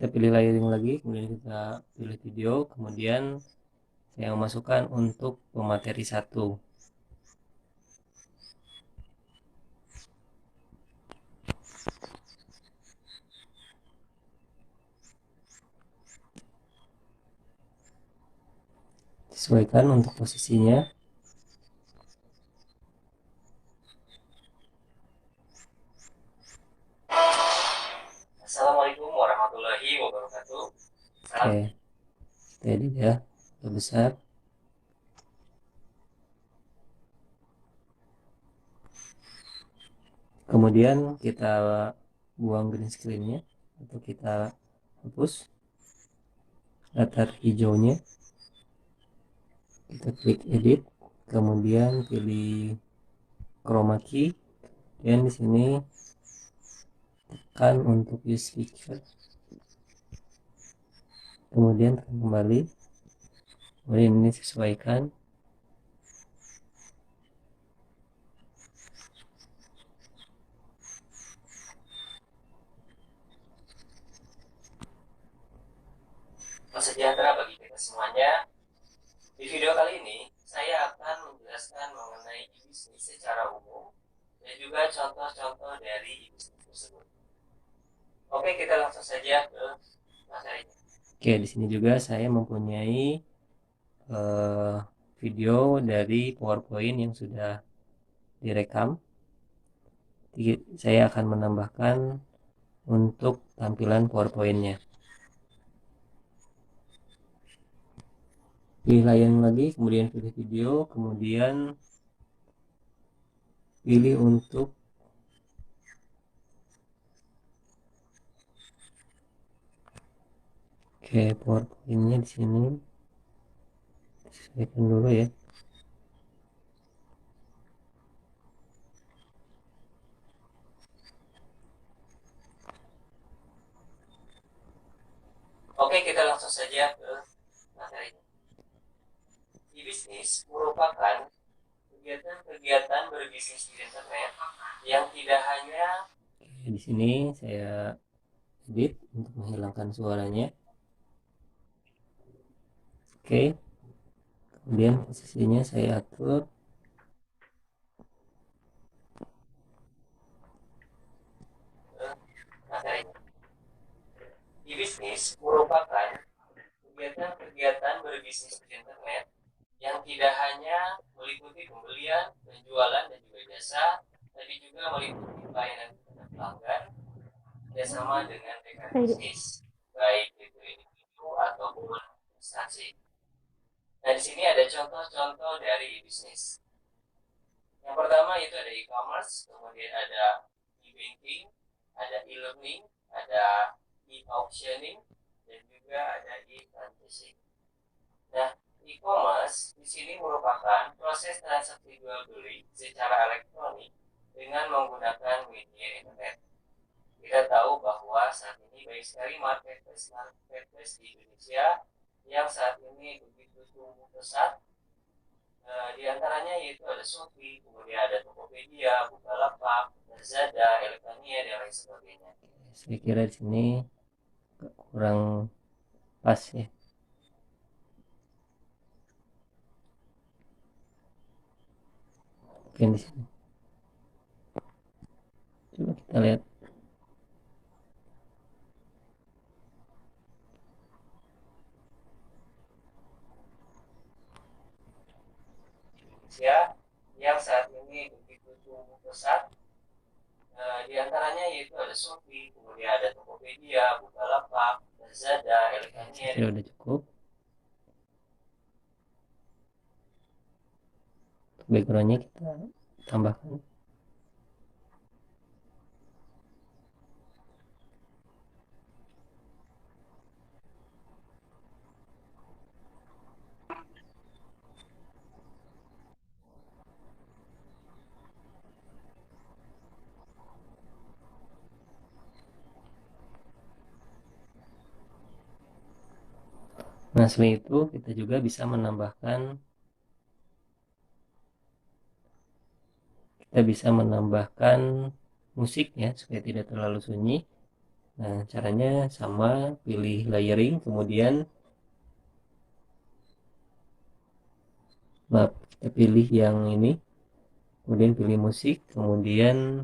G: Kita pilih layering lagi, kemudian kita pilih video, kemudian saya masukkan untuk pemateri 1. Di sesuaikan untuk posisinya.
D: Assalamualaikum warahmatullahi wabarakatuh.
G: Oke, jadi ya besar. Kemudian kita buang green screen-nya atau kita hapus latar hijaunya. Kita klik edit, kemudian pilih chroma key, dan di sini tekan untuk use picture, kemudian tekan kembali, kemudian ini sesuaikan.
D: Sejahtera bagi kita semuanya. Di video kali ini, saya akan menjelaskan mengenai bisnis secara umum dan juga contoh-contoh dari bisnis tersebut. Oke, kita langsung saja ke materinya. Oke, di sini juga saya mempunyai video dari PowerPoint yang sudah direkam. Jadi, saya akan menambahkan untuk tampilan PowerPoint-nya. Pilih layar lagi, kemudian pilih video, kemudian pilih untuk PowerPoint-nya di sini. Sesuaikan dulu ya. Oke, kita langsung saja ke materinya. E-bisnis merupakan kegiatan-kegiatan berbisnis di internet yang tidak hanya. Di sini saya edit untuk menghilangkan suaranya. Oke, kemudian posisinya saya atur. E-bisnis merupakan kegiatan-kegiatan berbisnis di internet yang tidak hanya meliputi pembelian, penjualan, dan juga jasa, tapi juga meliputi pelayanan kepada pelanggan, kerjasama dengan rekan bisnis, baik itu individu ataupun instansi. Nah, di sini ada contoh-contoh dari e-bisnis. Yang pertama itu ada e-commerce, kemudian ada e-banking, ada e-learning, ada e-auctioning, dan juga ada e-purchasing. Nah, e-commerce di sini merupakan proses transaksi jual beli secara elektronik dengan menggunakan media internet. Kita tahu bahwa saat ini banyak sekali marketplace di Indonesia yang saat ini begitu tumbuh pesat. Di antaranya yaitu ada Shopee, kemudian ada Tokopedia, Bukalapak, Lazada, Elektronia, dan lain sebagainya. Saya kira di sini kurang pas ya. Oke, di sini. Coba kita lihat. Ya, yang saat ini begitu tumbuh pesat. Di antaranya yaitu ada Shopee, kemudian ada Tokopedia, Bukalapak, Lazada, Elektronia. Saya udah cukup. Backgroundnya kita tambahkan. Nah, selain itu kita juga bisa menambahkan musik ya supaya tidak terlalu sunyi. Nah, caranya sama, pilih layering, kemudian kita pilih yang ini, kemudian pilih musik, kemudian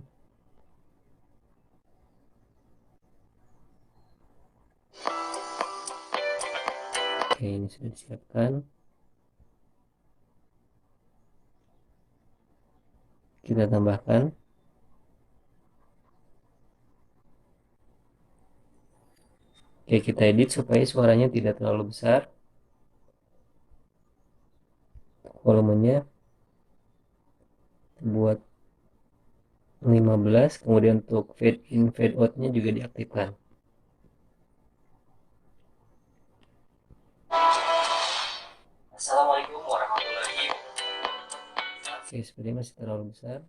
D: oke, ini sudah disiapkan.
G: kita tambahkan. Oke, kita edit supaya suaranya tidak terlalu besar. Volumenya buat 15, kemudian untuk fade in fade out-nya juga diaktifkan.
D: Assalamualaikum warahmatullahi wabarakatuh.
G: Oke, sepertinya masih terlalu besar.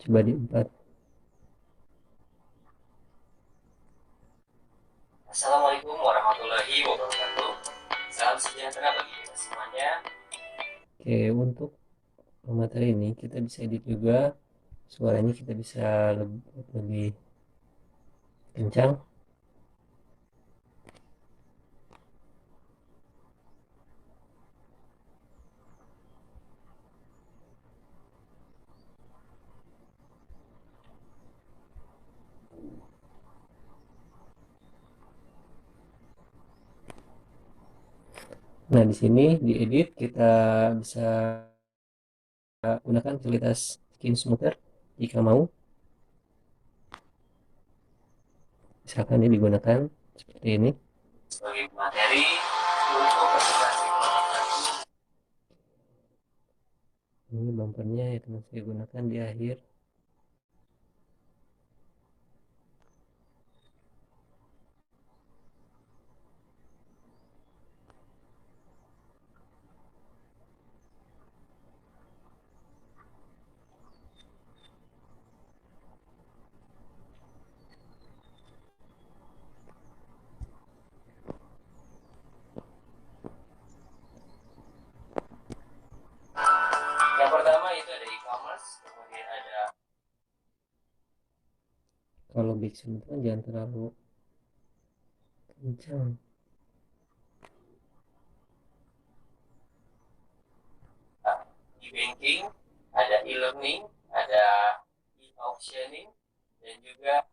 G: Coba di 4.
D: Assalamualaikum warahmatullahi wabarakatuh. Salam sejahtera bagi kita semuanya.
G: Oke, untuk materi ini kita bisa edit juga. Suaranya kita bisa lebih kencang. Nah, di sini diedit kita bisa gunakan fasilitas skin smoother jika mau. Misalkan ini digunakan seperti ini.
D: Sebagai materi untuk presentasi kelompok 1.
G: Ini bumpernya yang akan saya gunakan di akhir.
D: Yang pertama itu ada e-commerce, kemudian ada
G: Kalau big sound kan jangan terlalu kencang.
D: e-banking, ada e-learning, ada e-auctioning, dan juga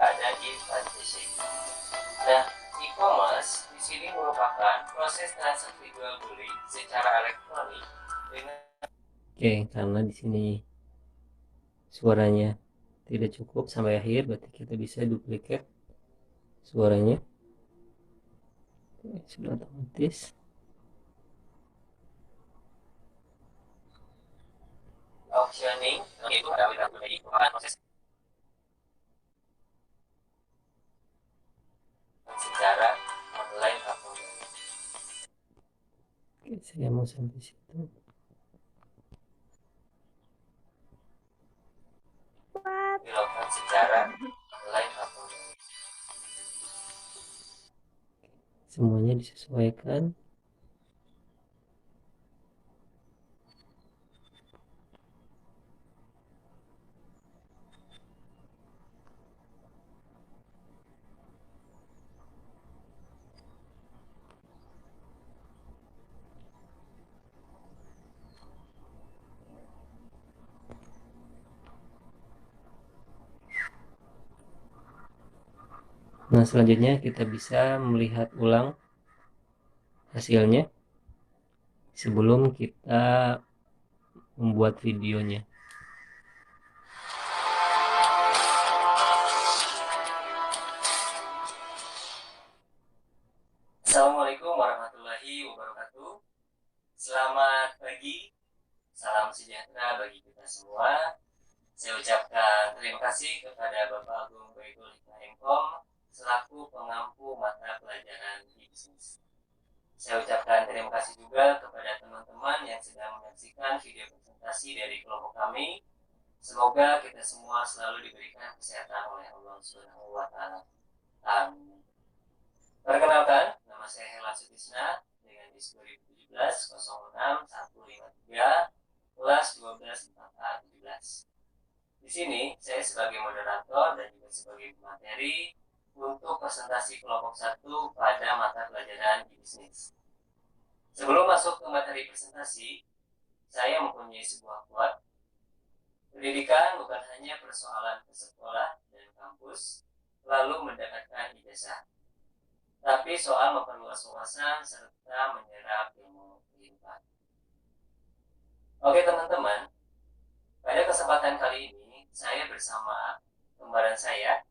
D: ada e-purchasing. Nah, e-commerce di sini merupakan proses transaksi jual beli secara elektronik dengan
G: Oke, karena di sini suaranya tidak cukup sampai akhir, berarti kita bisa duplikat suaranya. Oke, sudah otomatis.
D: auctioning, itu adalah merupakan proses secara online atau
G: Oke, saya mau sampai situ.
D: dilakukan secara online atau
G: Semuanya disesuaikan. Nah, selanjutnya kita bisa melihat ulang hasilnya sebelum kita membuat videonya.
D: Assalamualaikum warahmatullahi wabarakatuh. Selamat pagi, salam sejahtera bagi kita semua. Saya ucapkan terima kasih kepada Bapak Agung Baikul Hikmah selaku pengampu mata pelajaran bisnis. Saya ucapkan terima kasih juga kepada teman-teman yang sedang menyaksikan video presentasi dari kelompok kami. Semoga kita semua selalu diberikan kesehatan oleh Allah Subhanahu wa Ta'ala. Amin. Perkenalkan, nama saya Hela Sutisna dengan DIS 2017 06153 kelas 12 IPA 17. Di sini saya sebagai moderator dan juga sebagai materi untuk presentasi kelompok 1 pada mata pelajaran e-bisnis. Sebelum masuk ke materi presentasi, saya mempunyai sebuah quote. Pendidikan bukan hanya persoalan ke sekolah dan kampus, lalu mendapatkan ijazah, tapi soal memperluas wawasan serta menyerap ilmu kehidupan. Oke teman-teman, pada kesempatan kali ini, saya bersama kembaran saya,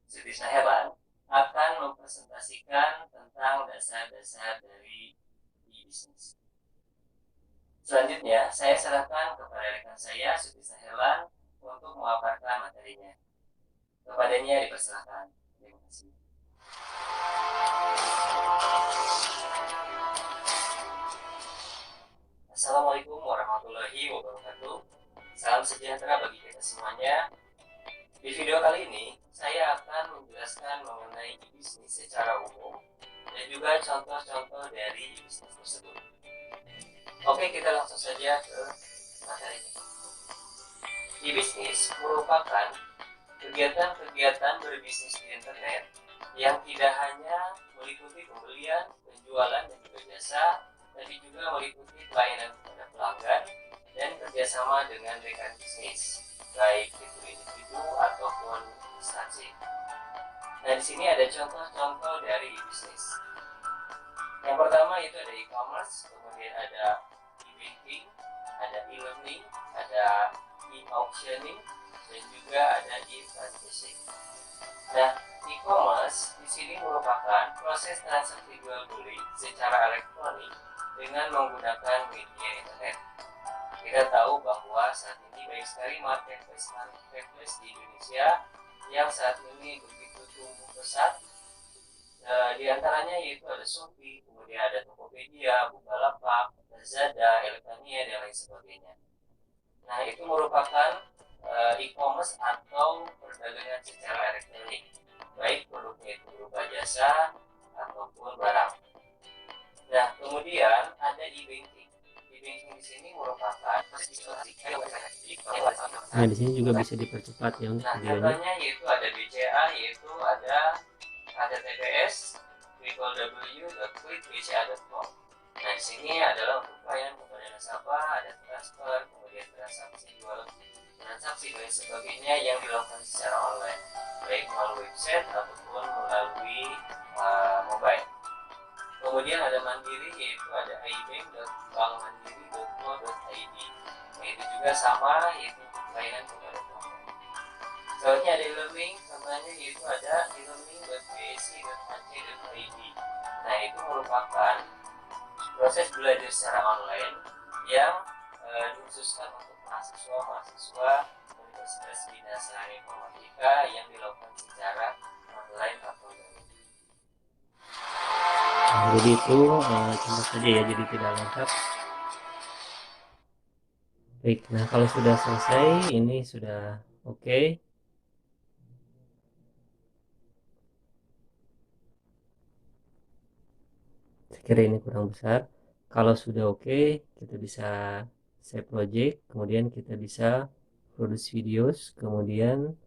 D: Sutisna Helan, akan mempresentasikan tentang dasar-dasar dari e-bisnis. Selanjutnya, saya serahkan kepada rekan saya, Sutisna Helan, untuk memaparkan materinya. Kepadanya dipersilakan. Terima kasih. Assalamualaikum warahmatullahi wabarakatuh. Salam sejahtera bagi kita semuanya. Di video kali ini, saya akan menjelaskan mengenai e-bisnis secara umum dan juga contoh-contoh dari e-bisnis tersebut. Oke, kita langsung saja ke materinya. E-bisnis merupakan kegiatan-kegiatan berbisnis di internet yang tidak hanya meliputi pembelian, penjualan, dan juga jasa, tapi juga meliputi pelayanan kepada pelanggan dan kerjasama dengan rekan bisnis, baik itu individu ataupun instansi. Nah, di sini ada contoh-contoh dari e-bisnis. Yang pertama itu ada e-commerce, kemudian ada e-banking, ada e-learning, ada e-auctioning, dan juga ada e-franchising. Nah, e-commerce di sini merupakan proses transaksi jual beli secara elektronik dengan menggunakan media internet. Kita tahu bahwa saat ini banyak sekali marketplace di Indonesia yang saat ini begitu tumbuh pesat. Di antaranya yaitu ada Shopee, kemudian ada Tokopedia, Bukalapak, Lazada, Elevania, dan lain sebagainya. Nah, itu merupakan e-commerce atau perdagangan secara elektronik, baik produknya itu berupa jasa ataupun barang. Nah, kemudian ada e-banking. E-banking di sini merupakan
G: Nah, di sini juga bisa dipercepat ya untuk videonya.
D: contohnya yaitu ada BCA, yaitu ada HTTPS www.quickbca.com. Nah, di sini adalah untuk pelayanan kepada nasabah, ada transfer, kemudian transaksi jual, transaksi dan sebagainya yang dilakukan secara online, baik melalui website ataupun melalui mobile. Kemudian ada Mandiri, yaitu ada ibank.bankmandiri.co.id. Nah, itu juga sama, yaitu pelayanan kepada pelanggan. Selanjutnya ada e-learning, contohnya yaitu ada e-learning.bsi.ac.id. Nah, itu merupakan proses belajar secara online yang dikhususkan untuk mahasiswa Universitas Bina Sarana Informatika yang dilakukan secara online atau daring.
G: Nah, jadi itu contoh saja ya, jadi tidak lengkap. Baik, nah kalau sudah selesai, ini sudah oke. Saya kira ini kurang besar. Kalau sudah oke, kita bisa save project, kemudian kita bisa produce videos, kemudian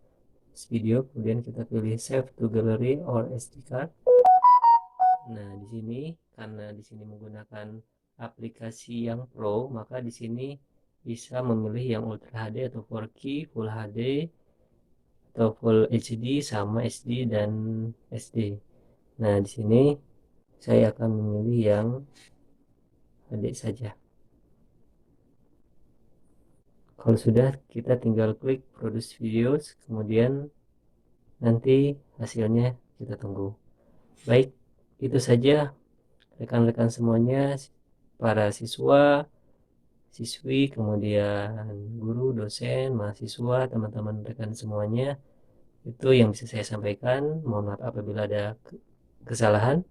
G: video, kemudian kita pilih save to gallery or SD card. Nah, di sini karena di sini menggunakan aplikasi yang pro, maka di sini bisa memilih yang Ultra HD atau 4K, Full HD atau Full HD sama SD dan SD. Nah, di sini saya akan memilih yang HD saja. Kalau sudah, kita tinggal klik produce videos, kemudian nanti hasilnya kita tunggu. Baik, itu saja rekan-rekan semuanya, para siswa, siswi, kemudian guru, dosen, mahasiswa, teman-teman rekan semuanya. Itu yang bisa saya sampaikan. Mohon maaf apabila ada kesalahan.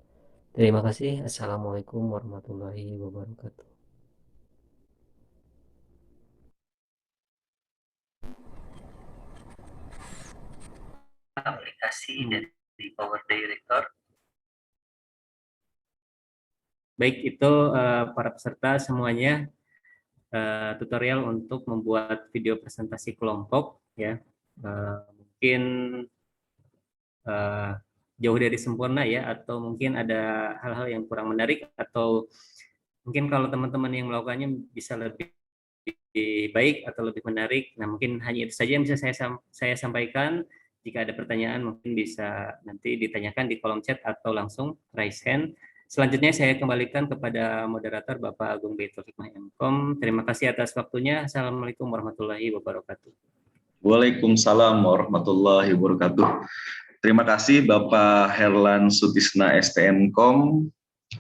G: Terima kasih. Assalamualaikum warahmatullahi wabarakatuh. Aplikasi dari Power Director.
D: Baik, itu para peserta semuanya. tutorial untuk membuat video presentasi kelompok ya. Mungkin jauh dari sempurna ya, atau mungkin ada hal-hal yang kurang menarik, atau mungkin kalau teman-teman yang melakukannya bisa lebih baik atau lebih menarik. Nah, mungkin hanya itu saja yang bisa saya sampaikan. Jika ada pertanyaan mungkin bisa nanti ditanyakan di kolom chat atau langsung raise hand. Selanjutnya saya kembalikan kepada moderator Bapak Agung B. Taufik Mahemkom. Terima kasih atas waktunya. Assalamualaikum warahmatullahi wabarakatuh.
A: Waalaikumsalam warahmatullahi wabarakatuh. Terima kasih Bapak Herlan Sutisna STMkom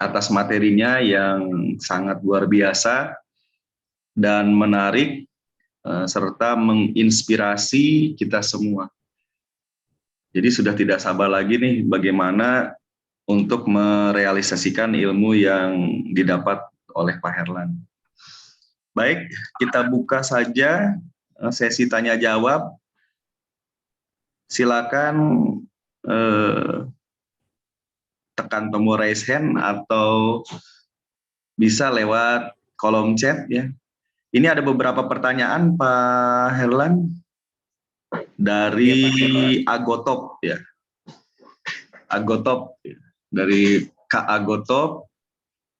A: atas materinya yang sangat luar biasa dan menarik serta menginspirasi kita semua. Jadi sudah tidak sabar lagi nih bagaimana untuk merealisasikan ilmu yang didapat oleh Pak Herlan. Baik, kita buka saja sesi tanya jawab. Silakan tekan tombol raise hand atau bisa lewat kolom chat ya. Ini ada beberapa pertanyaan Pak Herlan dari Agotop ya. Agotop ya. Dari Kak Agotop.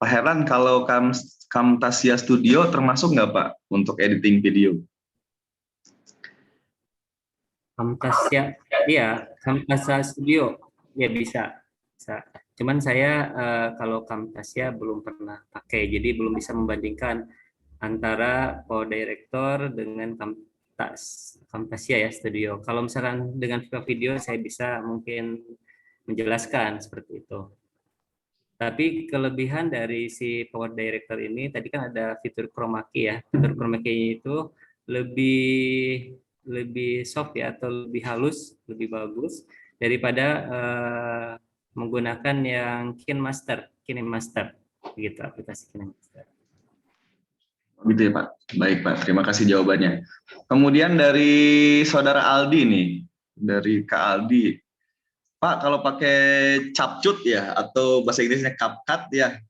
A: Pak Herlan, kalau Camtasia Studio termasuk nggak Pak untuk editing video?
D: Camtasia, iya, Camtasia Studio, ya bisa. Cuman saya kalau Camtasia belum pernah pakai, jadi belum bisa membandingkan antara Power Director dengan Camtasia ya Studio. Kalau misalkan dengan video saya bisa mungkin menjelaskan seperti itu. Tapi kelebihan dari si Power Director ini tadi kan ada fitur chroma key ya. Fitur chroma key itu lebih soft ya, atau lebih halus, lebih bagus daripada menggunakan yang KineMaster gitu, aplikasi KineMaster.
A: Gitu ya Pak. Baik Pak, terima kasih jawabannya. Kemudian dari Saudara Aldi nih, dari Kak Aldi. Pak, kalau pakai CapCut ya, atau bahasa Inggrisnya CapCut ya,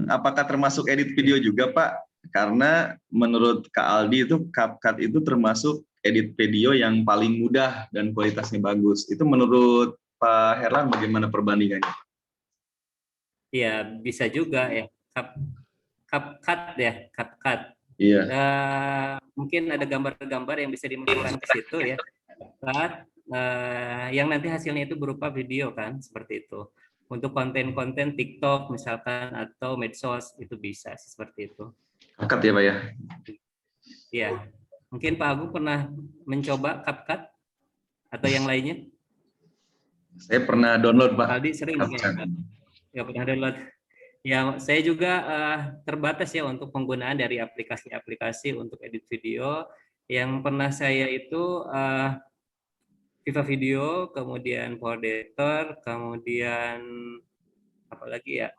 A: apakah termasuk edit video juga Pak? Karena menurut Kak Aldi itu CapCut itu termasuk edit video yang paling mudah dan kualitasnya bagus. Itu menurut Pak Herlan bagaimana perbandingannya?
D: Iya, bisa juga ya. CapCut ya, CapCut.
A: Iya.
D: Mungkin ada gambar-gambar yang bisa dimasukkan ke situ ya. CapCut, yang nanti hasilnya itu berupa video kan, seperti itu. Untuk konten-konten TikTok misalkan atau medsos itu bisa seperti itu.
A: CapCut ya Pak ya?
D: Iya. Mungkin Pak Agung pernah mencoba CapCut atau yang lainnya?
A: Saya pernah download Pak.
D: Aldi sering ya pernah download. Ya, saya juga terbatas ya untuk penggunaan dari aplikasi-aplikasi untuk edit video. Yang pernah saya itu Viva Video, kemudian Power Director, kemudian apa lagi ya?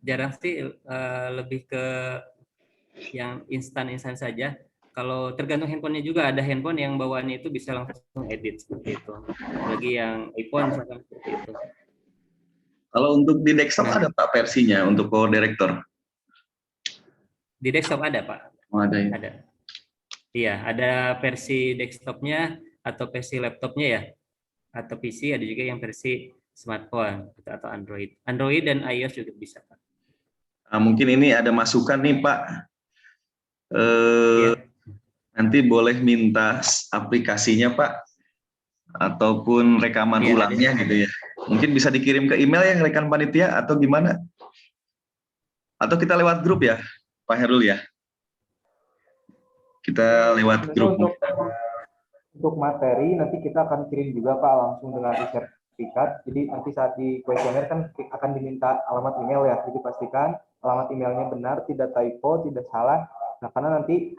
D: Jarang sih, lebih ke yang instan-instan saja. Kalau tergantung handphonenya juga, ada handphone yang bawaannya itu bisa langsung edit seperti itu. Lagi yang iPhone misalkan seperti itu.
A: Kalau untuk di desktop ada Pak versinya untuk Power Director?
D: Di desktop ada Pak.
A: Oh, ada ya?
D: Ada. Iya, ada versi desktopnya atau versi laptopnya ya, atau PC, ada juga yang versi smartphone atau Android. Android dan iOS juga bisa Pak.
A: Nah, mungkin ini ada masukan nih Pak.
D: Iya.
A: Nanti boleh minta aplikasinya Pak, ataupun rekaman ulangnya gitu ya. Mungkin bisa dikirim ke email ya rekan panitia atau gimana? Atau kita lewat grup ya, Pak Herul ya? Kita lewat grup.
B: Untuk materi nanti kita akan kirim juga Pak langsung dengan sertifikat. Jadi nanti saat di kuesioner kan akan diminta alamat email ya. Jadi pastikan alamat emailnya benar, tidak typo, tidak salah. Nah, karena nanti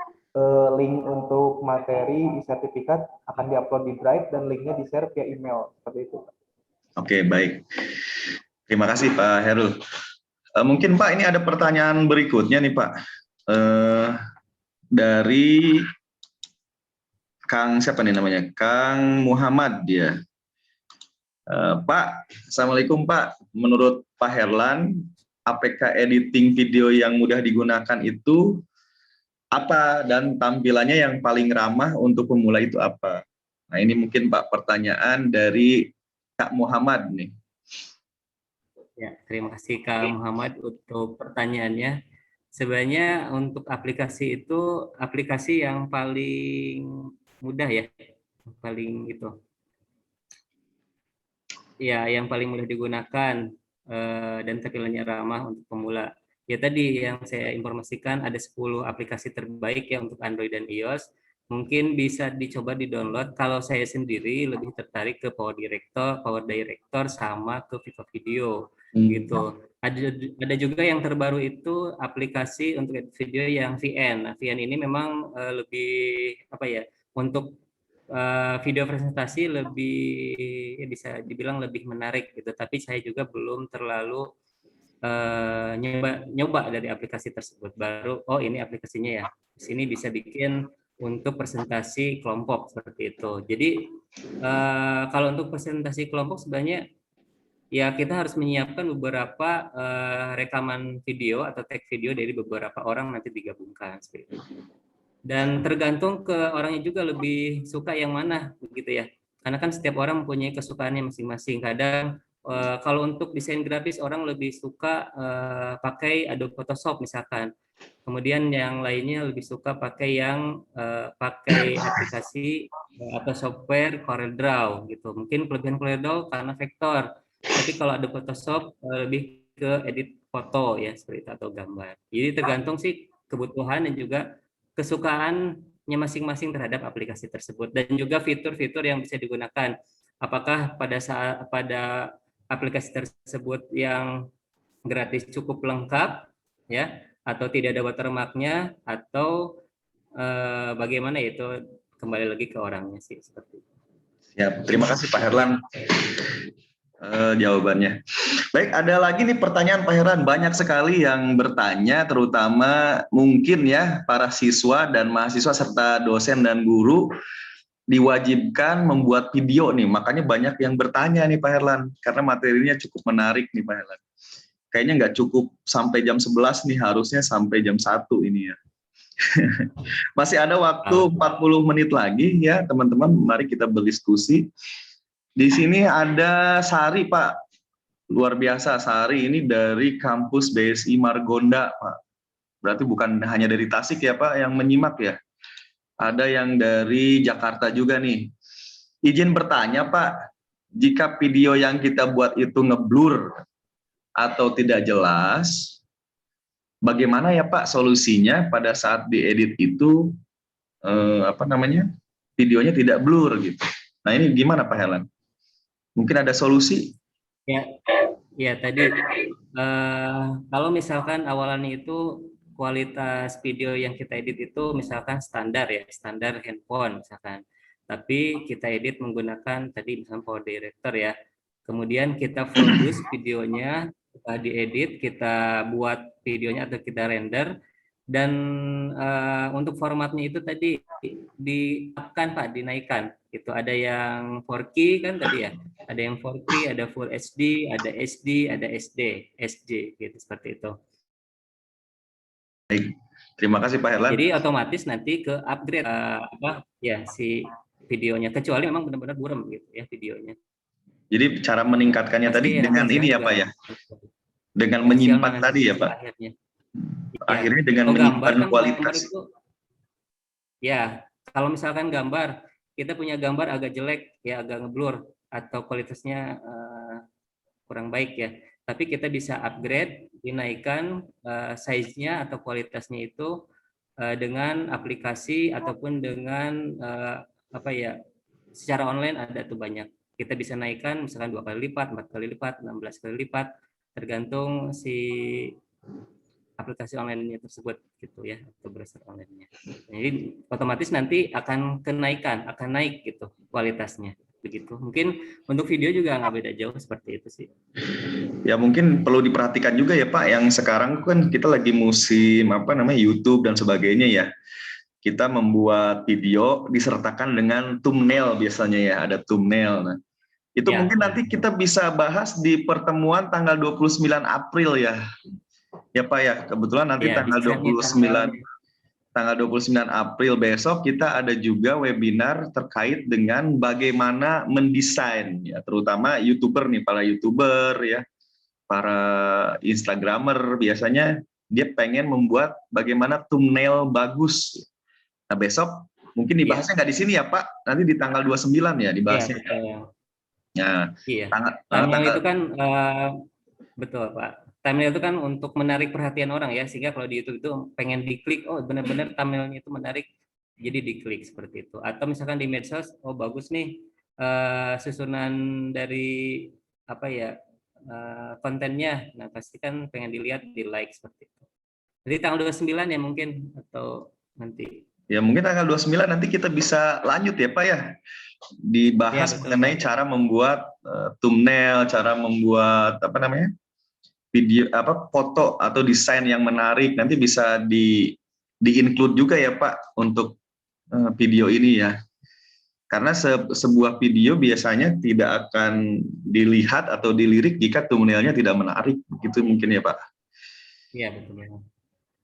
B: link untuk materi sertifikat akan diupload di Drive dan linknya di-share via email seperti itu.
A: Oke, baik. Terima kasih Pak Herul. Mungkin Pak ini ada pertanyaan berikutnya nih Pak. Dari Kang siapa nih namanya? Kang Muhammad dia. Pak, Assalamualaikum Pak. Menurut Pak Herlan, APK editing video yang mudah digunakan itu apa, dan tampilannya yang paling ramah untuk pemula itu apa? Nah, ini mungkin Pak pertanyaan dari Kak Muhammad nih.
D: Ya, terima kasih Kak Muhammad untuk pertanyaannya. Sebenarnya untuk aplikasi itu aplikasi yang paling mudah ya, paling itu. Ya, yang paling mudah digunakan dan tampilannya ramah untuk pemula. Ya tadi yang saya informasikan ada 10 aplikasi terbaik ya untuk Android dan iOS. Mungkin bisa dicoba di-download. Kalau saya sendiri lebih tertarik ke Power Director sama ke Viva Video gitu. Ada juga yang terbaru itu aplikasi untuk edit video yang VN. Nah, VN ini memang lebih apa ya, untuk video presentasi lebih ya bisa dibilang lebih menarik gitu, tapi saya juga belum terlalu nyoba dari aplikasi tersebut. Baru ini aplikasinya ya, di sini bisa bikin untuk presentasi kelompok seperti itu. Jadi kalau untuk presentasi kelompok sebenarnya ya kita harus menyiapkan beberapa rekaman video atau tag video dari beberapa orang nanti digabungkan seperti itu. Dan tergantung ke orangnya juga lebih suka yang mana begitu ya, karena kan setiap orang mempunyai kesukaannya masing-masing. Kadang kalau untuk desain grafis orang lebih suka pakai Adobe Photoshop misalkan, kemudian yang lainnya lebih suka pakai yang pakai aplikasi atau software CorelDRAW gitu. Mungkin kelebihan CorelDRAW karena vektor, tapi kalau Adobe Photoshop lebih ke edit foto ya seperti itu atau gambar. Jadi tergantung sih kebutuhan dan juga kesukaannya masing-masing terhadap aplikasi tersebut, dan juga fitur-fitur yang bisa digunakan. Apakah pada aplikasi tersebut yang gratis cukup lengkap ya, atau tidak ada watermarknya, atau bagaimana, itu kembali lagi ke orangnya sih seperti itu.
A: Siap, terima kasih Pak Herlan jawabannya. Baik, ada lagi nih pertanyaan Pak Herlan. Banyak sekali yang bertanya, terutama mungkin ya para siswa dan mahasiswa serta dosen dan guru diwajibkan membuat video nih. Makanya banyak yang bertanya nih Pak Herlan, karena materinya cukup menarik nih Pak Herlan. Kayaknya nggak cukup sampai jam 11 nih, harusnya sampai jam 1 ini ya. Masih ada waktu 40 menit lagi ya teman-teman, mari kita berdiskusi. Di sini ada Sari Pak, luar biasa Sari ini dari kampus BSI Margonda Pak. Berarti bukan hanya dari Tasik ya Pak yang menyimak ya. Ada yang dari Jakarta juga nih. Izin bertanya Pak, jika video yang kita buat itu ngeblur atau tidak jelas, bagaimana ya Pak solusinya pada saat diedit itu videonya tidak blur gitu. Nah ini gimana Pak Herlan? Mungkin ada solusi?
D: Ya tadi kalau misalkan awalannya itu kualitas video yang kita edit itu misalkan standar ya, standar handphone misalkan, tapi kita edit menggunakan tadi misalkan Power Director ya, kemudian kita produce videonya, kita diedit, kita buat videonya atau kita render, dan untuk formatnya itu tadi dinaikkan. Itu ada yang 4K kan tadi ya, ada yang 4K, ada Full HD, ada SD, ada SD gitu seperti itu.
A: Baik, terima kasih Pak Herlan.
D: Jadi otomatis nanti ke upgrade si videonya, kecuali memang benar-benar buram gitu ya videonya.
A: Jadi cara meningkatkannya
D: Pasti
A: tadi dengan ini ya Pak ya, dengan menyimpan tadi ya Pak. Akhirnya dengan menyimpan kualitas.
D: Itu, ya, kalau misalkan gambar, kita punya gambar agak jelek ya, agak ngeblur atau kualitasnya kurang baik ya, tapi kita bisa upgrade, dinaikkan size-nya atau kualitasnya itu dengan aplikasi ataupun dengan secara online ada tuh banyak. Kita bisa naikkan misalkan 2 kali lipat, 4 kali lipat, 16 kali lipat, tergantung si aplikasi online-nya tersebut gitu ya, atau browser online-nya. Jadi otomatis nanti akan naik gitu kualitasnya begitu. Mungkin untuk video juga nggak beda jauh seperti itu sih.
A: Ya mungkin perlu diperhatikan juga ya Pak, yang sekarang kan kita lagi musim YouTube dan sebagainya ya. Kita membuat video disertakan dengan thumbnail biasanya ya, ada thumbnail. Nah, Itu
D: Ya.
A: mungkin nanti kita bisa bahas di pertemuan tanggal 29 April ya. Ya Pak ya, kebetulan nanti
D: Ya,
A: tanggal
D: bisa nih
A: 29 April besok kita ada juga webinar terkait dengan bagaimana mendesain ya, terutama YouTuber nih, para YouTuber ya, para Instagramer biasanya dia pengen membuat bagaimana thumbnail bagus. Nah, besok mungkin dibahasnya nggak di sini ya Pak, nanti di tanggal 29 ya
D: Iya,
A: dibahasnya.
D: betul.
A: Nah,
D: Iya. Thumbnail itu kan betul Pak. Thumbnail itu kan untuk menarik perhatian orang ya, sehingga kalau di YouTube itu pengen diklik, oh benar-benar thumbnailnya itu menarik, jadi diklik seperti itu. Atau misalkan di medsos, oh bagus nih susunan dari apa ya kontennya, nah pasti kan pengen dilihat, di like seperti itu. Jadi tanggal 29 ya mungkin, atau nanti.
A: Ya mungkin tanggal 29 nanti kita bisa lanjut ya Pak ya, dibahas
D: Ya, betul,
A: mengenai
D: Pak.
A: cara membuat thumbnail, cara membuat apa namanya video, foto atau desain yang menarik. Nanti bisa di-include juga ya Pak untuk video ini ya. Karena sebuah video biasanya tidak akan dilihat atau dilirik jika thumbnailnya tidak menarik, begitu mungkin ya Pak.
D: Iya betul.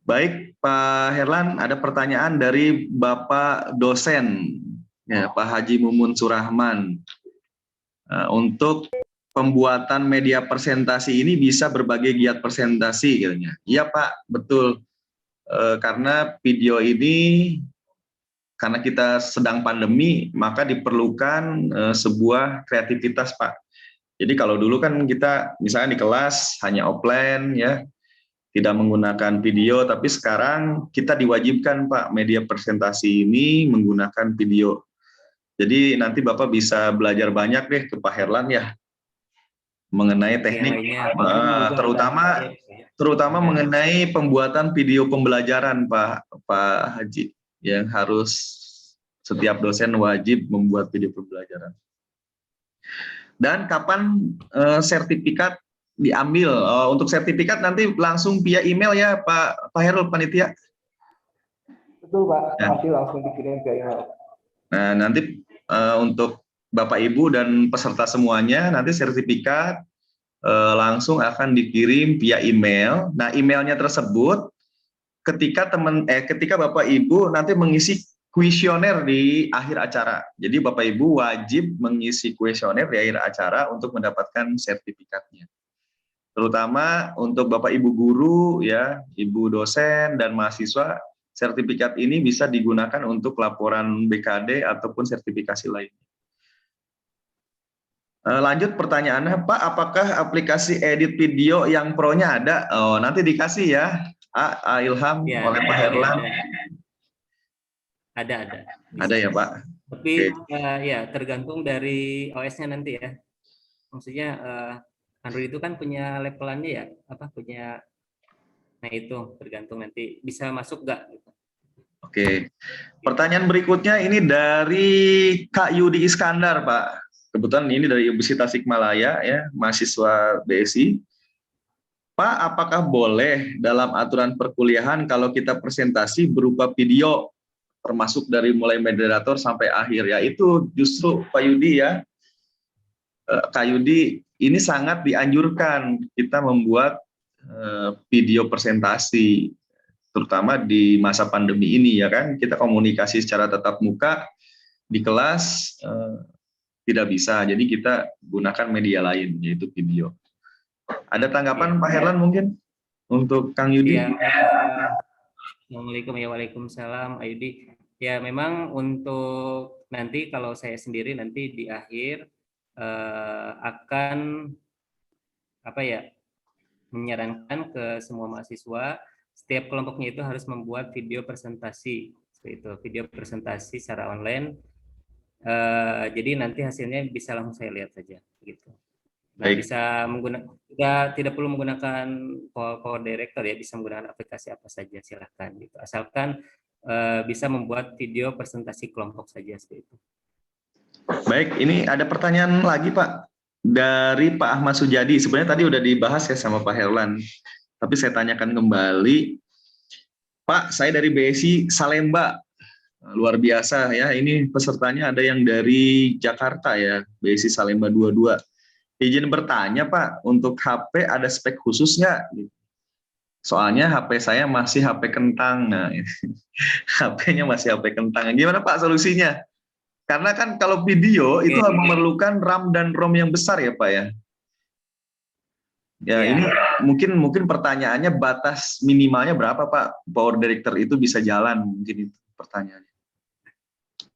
A: Baik, Pak Herlan, ada pertanyaan dari Bapak dosen, ya, Pak Haji Mumun Surahman. Untuk pembuatan media presentasi ini bisa berbagai giat presentasi, katanya. Iya Pak, betul. Karena video ini, karena kita sedang pandemi, maka diperlukan sebuah kreativitas Pak. Jadi kalau dulu kan kita misalnya di kelas hanya offline, ya, tidak menggunakan video, tapi sekarang kita diwajibkan Pak, media presentasi ini menggunakan video. Jadi nanti Bapak bisa belajar banyak deh ke Pak Herlan ya, mengenai teknik, terutama mengenai pembuatan video pembelajaran Pak Haji, yang harus setiap dosen wajib membuat video pembelajaran. Dan kapan sertifikat diambil? Untuk sertifikat nanti langsung via email ya Pak Herul, panitia.
B: Betul Pak, ya. Nanti langsung dikirim via email.
A: Nah nanti untuk Bapak Ibu dan peserta semuanya, nanti sertifikat langsung akan dikirim via email. Nah emailnya tersebut ketika Bapak Ibu nanti mengisi kuesioner di akhir acara. Jadi Bapak Ibu wajib mengisi kuesioner di akhir acara untuk mendapatkan sertifikatnya. Terutama untuk Bapak Ibu guru, ya, Ibu dosen dan mahasiswa, sertifikat ini bisa digunakan untuk laporan BKD ataupun sertifikasi lainnya. Lanjut pertanyaannya, Pak, apakah aplikasi edit video yang pro-nya ada? Oh, nanti dikasih ya, Ilham, ya, oleh Pak Herlan.
D: Ada.
A: Ada ya Pak.
D: Tapi ya tergantung dari OS-nya nanti ya. Maksudnya Android itu kan punya levelannya ya, nah itu tergantung nanti bisa masuk nggak. Gitu.
A: Oke, pertanyaan berikutnya ini dari Kak Yudi Iskandar Pak. Kebetulan ini dari Universitas Tasikmalaya ya, mahasiswa BSI. Pak, apakah boleh dalam aturan perkuliahan kalau kita presentasi berupa video, termasuk dari mulai moderator sampai akhir ya? Itu justru Pak Yudi ya, Kak Yudi, ini sangat dianjurkan kita membuat video presentasi, terutama di masa pandemi ini ya kan, kita komunikasi secara tatap muka di kelas tidak bisa, jadi kita gunakan media lain yaitu video. Ada tanggapan Pak Herlan mungkin untuk Kang Yudi?
D: Ya, Assalamualaikum ya, waalaikumsalam Ayudi. Ya memang untuk nanti kalau saya sendiri nanti di akhir akan menyarankan ke semua mahasiswa setiap kelompoknya itu harus membuat video presentasi seperti itu, video presentasi secara online. Jadi nanti hasilnya bisa langsung saya lihat saja gitu. Nah, baik. Bisa menggunakan tidak perlu menggunakan Power Director ya, bisa menggunakan aplikasi apa saja silahkan gitu. Asalkan bisa membuat video presentasi kelompok saja seperti itu.
A: Baik, ini ada pertanyaan lagi Pak dari Pak Ahmad Sujadi. Sebenarnya tadi udah dibahas ya sama Pak Herlan, tapi saya tanyakan kembali. Pak, saya dari BSI Salemba. Luar biasa ya, ini pesertanya ada yang dari Jakarta ya, BSI Salemba 22. Izin bertanya Pak, untuk HP ada spek khusus nggak? Soalnya HP saya masih HP kentang, nah HP-nya masih HP kentang. Gimana Pak solusinya? Karena kan kalau video itu
D: Oke.
A: memerlukan RAM dan ROM yang besar ya Pak ya. Ya,
D: Ya.
A: ini mungkin pertanyaannya batas minimalnya berapa Pak? Power Director itu bisa jalan, mungkin itu pertanyaannya.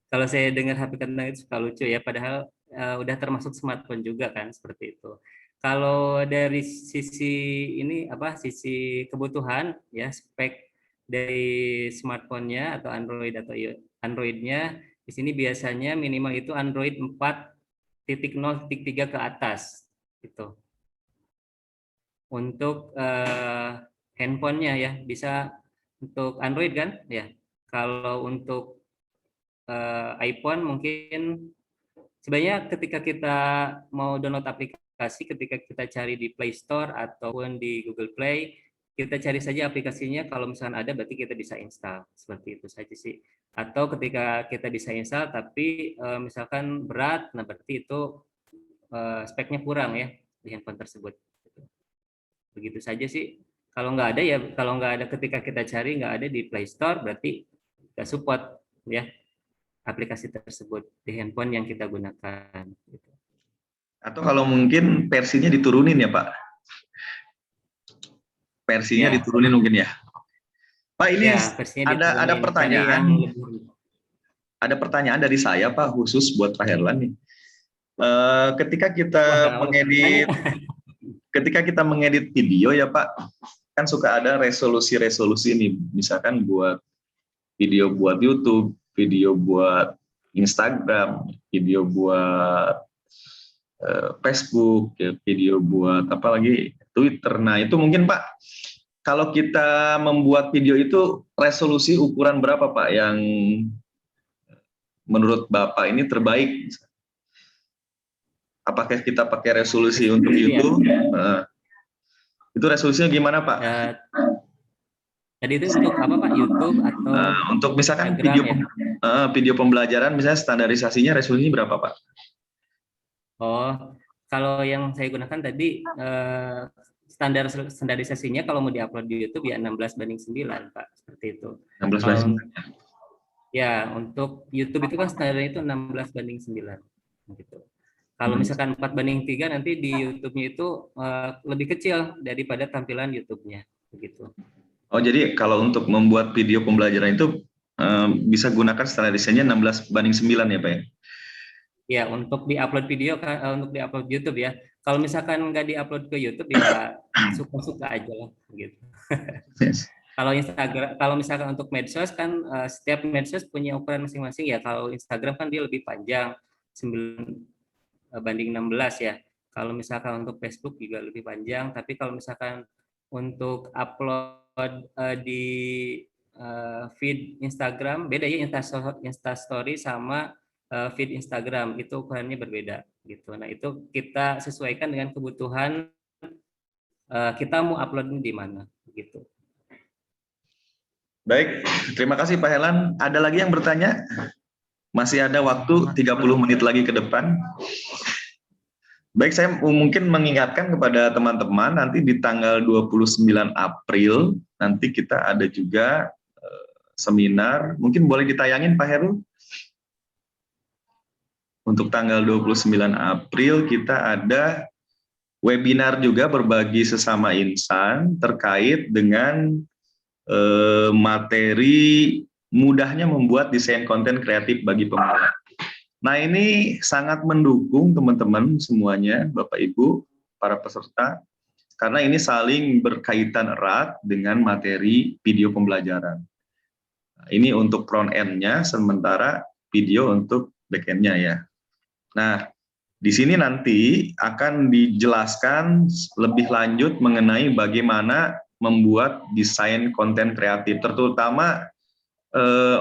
D: Kalau saya dengar HP kentang itu suka lucu ya, padahal udah termasuk smartphone juga kan seperti itu. Kalau dari sisi ini sisi kebutuhan ya, spek dari smartphone-nya atau Android atau Android-nya di sini biasanya minimal itu Android 4.0.3 ke atas gitu. Untuk handphonenya ya, bisa untuk Android kan ya. Kalau untuk iPhone mungkin sebenarnya ketika kita mau download aplikasi, ketika kita cari di Play Store ataupun di Google Play, kita cari saja aplikasinya, kalau misalkan ada berarti kita bisa install, seperti itu saja sih. Atau ketika kita bisa install tapi misalkan berat, nah berarti itu speknya kurang ya di handphone tersebut. Begitu saja sih. Kalau nggak ada ya, kalau nggak ada ketika kita cari nggak ada di Play Store, berarti nggak support ya aplikasi tersebut di handphone yang kita gunakan.
A: Atau kalau mungkin versinya diturunin ya Pak? Versinya
D: Ya.
A: diturunin mungkin ya. Pak, ini
D: Ya, versinya
A: ada
D: diturunin.
A: pertanyaan.
D: Cari yang lebih...
A: Ada pertanyaan dari saya Pak, khusus buat Pak Herlan nih. Ketika kita
D: Wah,
A: ketika kita mengedit video ya Pak, kan suka ada resolusi-resolusi nih, misalkan buat video buat YouTube, video buat Instagram, video buat Facebook, ya, video buat apa lagi, Twitter. Nah itu mungkin Pak, kalau kita membuat video itu resolusi ukuran berapa Pak yang menurut Bapak ini terbaik? Apakah kita pakai resolusi untuk YouTube? Itu resolusinya gimana Pak?
D: Jadi itu untuk apa Pak? YouTube atau
A: untuk misalkan
D: Instagram,
A: video pembelajaran, misalnya standarisasinya resolusinya berapa Pak?
D: Oh, kalau yang saya gunakan tadi standarisasinya kalau mau diupload di YouTube ya 16:9 Pak, seperti itu.
A: 16:9.
D: Ya, untuk YouTube itu kan standarnya itu 16:9 gitu. Kalau misalkan 4:3 nanti di YouTube-nya itu lebih kecil daripada tampilan YouTube-nya begitu.
A: Oh, jadi kalau untuk membuat video pembelajaran itu bisa gunakan standarisasinya 16:9 ya Pak ya?
D: Ya, untuk diupload video untuk diupload YouTube ya. Kalau misalkan nggak diupload ke YouTube ya suka-suka aja lah gitu.
A: Yes.
D: Kalau Instagram, kalau misalkan untuk medsos kan setiap medsos punya ukuran masing-masing ya. Kalau Instagram kan dia lebih panjang 9:16 ya. Kalau misalkan untuk Facebook juga lebih panjang, tapi kalau misalkan untuk upload di feed Instagram beda ya, Instastory sama feed Instagram itu ukurannya berbeda gitu. Nah, itu kita sesuaikan dengan kebutuhan kita mau upload di mana gitu.
A: Baik, terima kasih Pak Herlan. Ada lagi yang bertanya? Masih ada waktu 30 menit lagi ke depan. Baik, saya mungkin mengingatkan kepada teman-teman nanti di tanggal 29 April nanti kita ada juga seminar. Mungkin boleh ditayangin Pak Heru? Untuk tanggal 29 April kita ada webinar juga berbagi sesama insan terkait dengan materi mudahnya membuat desain konten kreatif bagi pemula. Nah, ini sangat mendukung teman-teman semuanya, Bapak Ibu, para peserta, karena ini saling berkaitan erat dengan materi video pembelajaran. Nah, ini untuk front end-nya, sementara video untuk back end-nya ya. Nah, di sini nanti akan dijelaskan lebih lanjut mengenai bagaimana membuat desain konten kreatif, terutama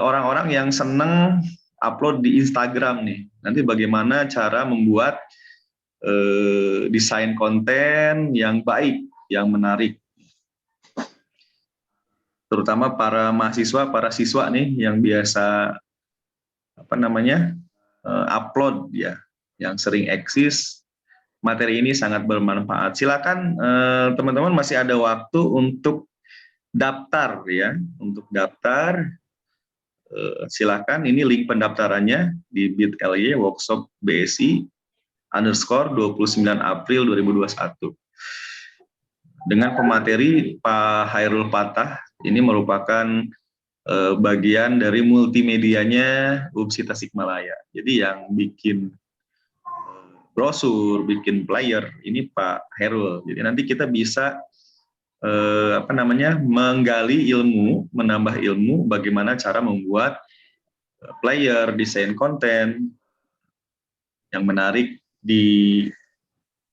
A: orang-orang yang senang upload di Instagram nih. Nanti bagaimana cara membuat desain konten yang baik, yang menarik. Terutama para mahasiswa, para siswa nih yang biasa upload ya, yang sering eksis. Materi ini sangat bermanfaat. Silakan teman-teman masih ada waktu untuk daftar ya, untuk daftar. Silakan, ini link pendaftarannya di bit.ly workshop BSI _ 29 April 2021. Dengan pemateri Pak Hairul Fatah, ini merupakan bagian dari multimedianya UPSI Tasikmalaya. Jadi yang bikin brosur, bikin flyer, ini Pak Hairul. Jadi nanti kita bisa menggali ilmu, menambah ilmu bagaimana cara membuat flyer, desain konten yang menarik di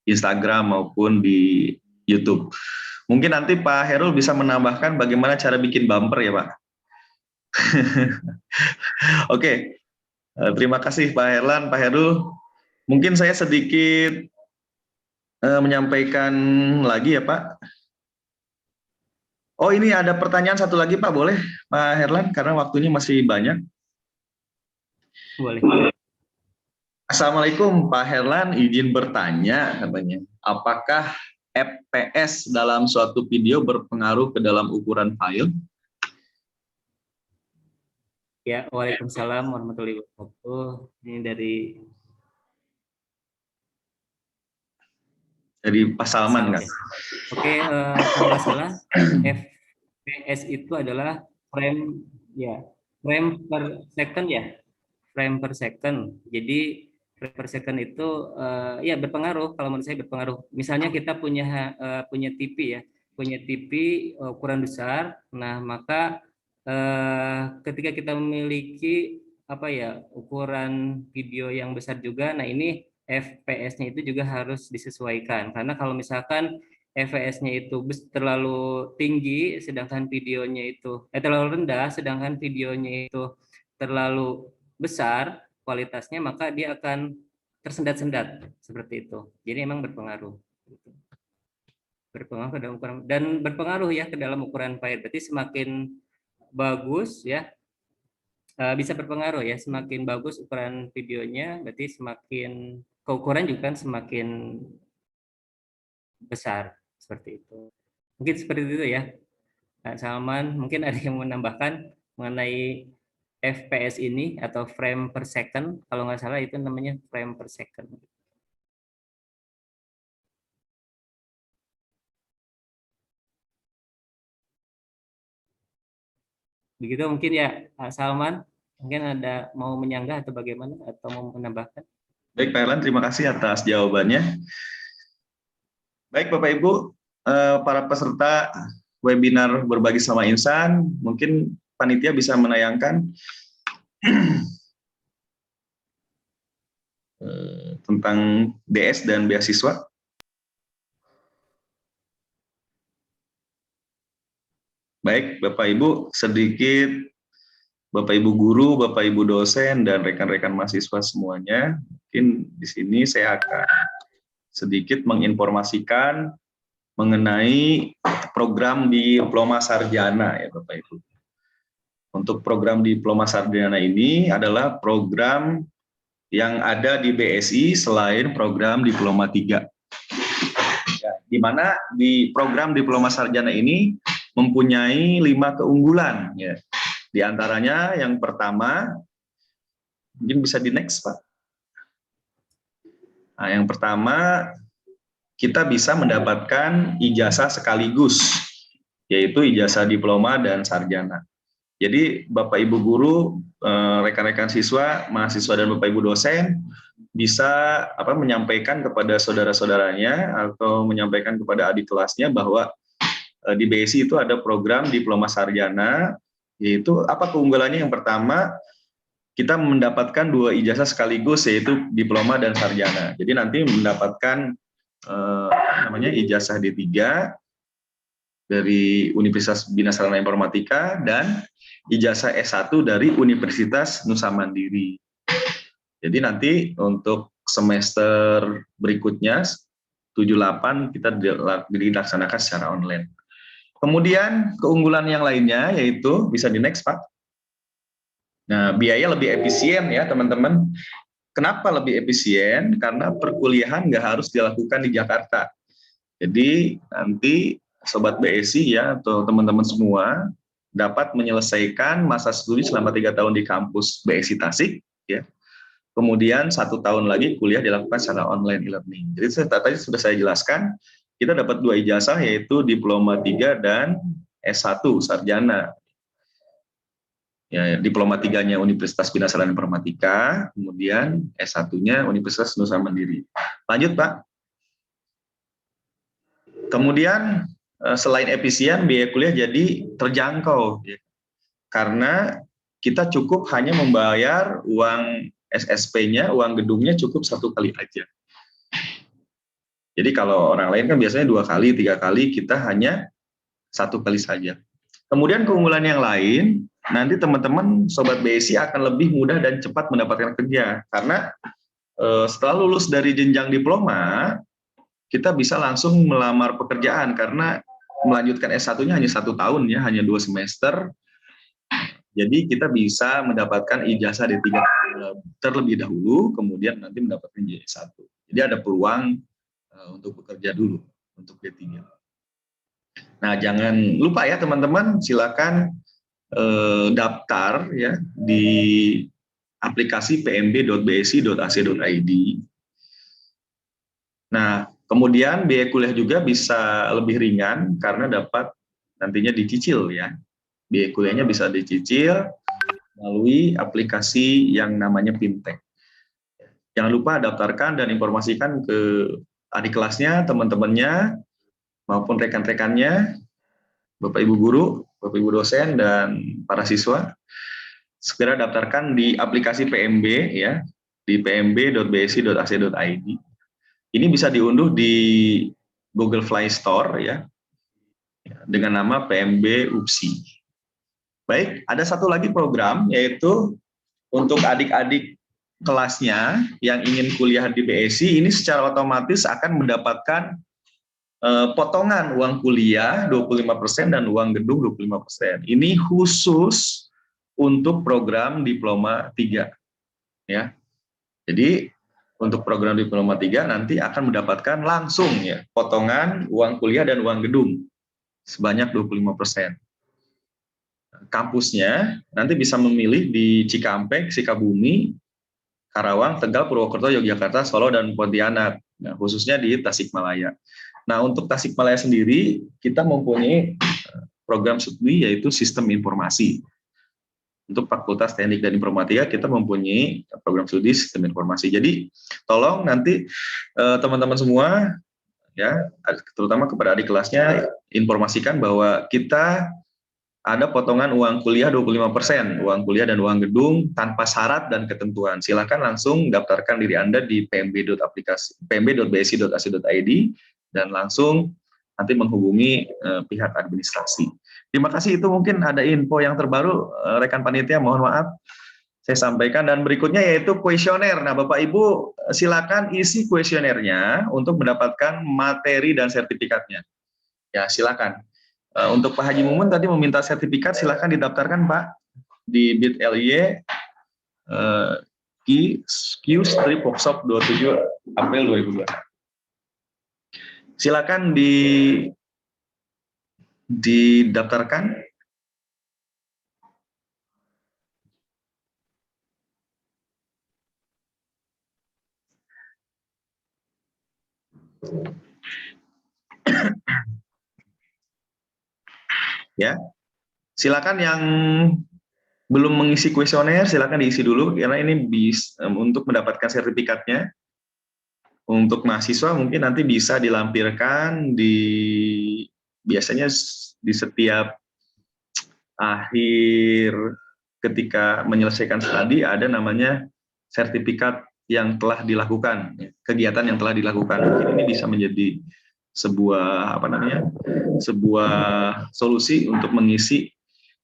A: Instagram maupun di YouTube. Mungkin nanti Pak Hairul bisa menambahkan bagaimana cara bikin bumper ya Pak. Oke, terima kasih Pak Herlan, Pak Hairul. Mungkin saya sedikit menyampaikan lagi ya Pak. Oh, ini ada pertanyaan satu lagi Pak, boleh Pak Herlan, karena waktunya masih banyak.
D: Boleh.
A: Assalamualaikum Pak Herlan, izin bertanya katanya, apakah FPS dalam suatu video berpengaruh ke dalam ukuran file?
D: Ya, waalaikumsalam warahmatullahi wabarakatuh. Ini dari
A: Pak Salman kan?
D: Oke, kalau nggak salah FPS itu adalah frame per second ya, frame per second. Jadi frame per second itu ya berpengaruh. Kalau menurut saya berpengaruh. Misalnya kita punya TV ya, punya TV ukuran besar. Nah maka ketika kita memiliki ukuran video yang besar juga, nah ini FPS-nya itu juga harus disesuaikan, karena kalau misalkan FPS-nya itu terlalu tinggi sedangkan videonya itu terlalu rendah sedangkan videonya itu terlalu besar kualitasnya, maka dia akan tersendat-sendat seperti itu. Jadi emang berpengaruh ke dalam ukuran, dan berpengaruh ya ke dalam ukuran file. Berarti semakin bagus ya, bisa berpengaruh ya, semakin bagus ukuran videonya berarti semakin keukuran juga kan semakin besar, seperti itu. Mungkin seperti itu ya Pak Salman. Mungkin ada yang menambahkan mengenai FPS ini atau frame per second, kalau nggak salah itu namanya frame per second. Begitu mungkin ya Pak Salman, mungkin ada mau menyanggah atau bagaimana, atau mau menambahkan?
A: Baik Pak Erlan, terima kasih atas jawabannya. Baik Bapak Ibu, para peserta webinar Berbagi Sama Insan, mungkin panitia bisa menayangkan tentang DS dan beasiswa. Baik Bapak Ibu, sedikit Bapak Ibu guru, Bapak Ibu dosen, dan rekan-rekan mahasiswa semuanya, mungkin di sini saya akan sedikit menginformasikan mengenai program diploma sarjana ya Bapak Ibu. Untuk program diploma sarjana ini adalah program yang ada di BSI selain program diploma 3. Ya, di mana di program diploma sarjana ini mempunyai 5 keunggulan ya. Di antaranya yang pertama, mungkin bisa di next Pak. Nah, yang pertama, kita bisa mendapatkan ijazah sekaligus, yaitu ijazah diploma dan sarjana. Jadi Bapak Ibu guru, rekan-rekan siswa, mahasiswa dan Bapak Ibu dosen bisa menyampaikan kepada saudara-saudaranya atau menyampaikan kepada adik kelasnya bahwa di BSI itu ada program diploma sarjana, yaitu apa keunggulannya? Yang pertama, kita mendapatkan 2 ijazah sekaligus, yaitu diploma dan sarjana. Jadi nanti mendapatkan ijazah D3 dari Universitas Bina Sarana Informatika dan ijazah S1 dari Universitas Nusa Mandiri. Jadi nanti untuk semester berikutnya 7-8 kita dilaksanakan secara online. Kemudian keunggulan yang lainnya yaitu, bisa di next Pak. Nah, biaya lebih efisien ya teman-teman. Kenapa lebih efisien? Karena perkuliahan nggak harus dilakukan di Jakarta. Jadi nanti Sobat BSI ya atau teman-teman semua dapat menyelesaikan masa studi selama 3 tahun di kampus BSI Tasik, ya. Kemudian 1 tahun lagi kuliah dilakukan secara online e-learning. Jadi tadi sudah saya jelaskan, kita dapat 2 ijazah yaitu Diploma 3 dan S1 Sarjana. Ya, Diploma 3-nya Universitas Bina Sarana Informatika, kemudian S1-nya Universitas Nusa Mandiri. Lanjut, Pak. Kemudian selain efisien, biaya kuliah jadi terjangkau, ya. Karena kita cukup hanya membayar uang SSP-nya, uang gedungnya cukup 1 kali aja. Jadi kalau orang lain kan biasanya 2 kali, 3 kali, kita hanya 1 kali saja. Kemudian keunggulan yang lain, nanti teman-teman Sobat BSI akan lebih mudah dan cepat mendapatkan kerja. Karena setelah lulus dari jenjang diploma, kita bisa langsung melamar pekerjaan karena melanjutkan S1-nya hanya 1 tahun ya, hanya 2 semester. Jadi kita bisa mendapatkan ijazah D3 terlebih dahulu, kemudian nanti mendapatkan J1. Jadi ada peluang untuk bekerja dulu untuk D3. Nah, jangan lupa ya teman-teman, silakan daftar ya di aplikasi pmb.bsi.ac.id. Nah, kemudian biaya kuliah juga bisa lebih ringan karena dapat nantinya dicicil ya. Biaya kuliahnya bisa dicicil melalui aplikasi yang namanya Fintech. Jangan lupa daftarkan dan informasikan ke adik kelasnya, teman-temannya, maupun rekan-rekannya, Bapak Ibu guru, Bapak Ibu dosen, dan para siswa. Segera daftarkan di aplikasi PMB ya, di pmb.bsi.ac.id. Ini bisa diunduh di Google Play Store ya, dengan nama PMB UPSI. Baik, ada satu lagi program yaitu untuk adik-adik kelasnya yang ingin kuliah di BSI, ini secara otomatis akan mendapatkan potongan uang kuliah 25% dan uang gedung 25%. Ini khusus untuk program Diploma 3 ya. Jadi untuk program Diploma 3 nanti akan mendapatkan langsung ya potongan uang kuliah dan uang gedung sebanyak 25%. Kampusnya nanti bisa memilih di Cikampek, Sukabumi, Karawang, Tegal, Purwokerto, Yogyakarta, Solo, dan Pontianak. Nah, khususnya di Tasikmalaya. Nah, untuk Tasikmalaya sendiri, kita mempunyai program studi yaitu Sistem Informasi. Untuk Fakultas Teknik dan Informatika, kita mempunyai program studi Sistem Informasi. Jadi, tolong nanti teman-teman semua, ya, terutama kepada adik kelasnya, informasikan bahwa kita ada potongan uang kuliah 25%, uang kuliah dan uang gedung tanpa syarat dan ketentuan. Silakan langsung daftarkan diri Anda di pmb.bsi.ac.id dan langsung nanti menghubungi pihak administrasi. Terima kasih, itu mungkin ada info yang terbaru, rekan panitia, mohon maaf saya sampaikan. Dan berikutnya yaitu kuesioner. Nah, Bapak Ibu silakan isi kuesionernya untuk mendapatkan materi dan sertifikatnya. Ya, silakan. Untuk Pak Haji Mumun tadi meminta sertifikat, silakan didaftarkan Pak di bit.ly Q-Strip Workshop 27 April 2002. Silakan didaftarkan. Ya, silakan yang belum mengisi kuesioner, silakan diisi dulu karena ini untuk mendapatkan sertifikatnya. Untuk mahasiswa mungkin nanti bisa dilampirkan biasanya di setiap akhir ketika menyelesaikan studi ada namanya sertifikat yang telah dilakukan, kegiatan yang telah dilakukan. Mungkin ini bisa menjadi sebuah solusi untuk mengisi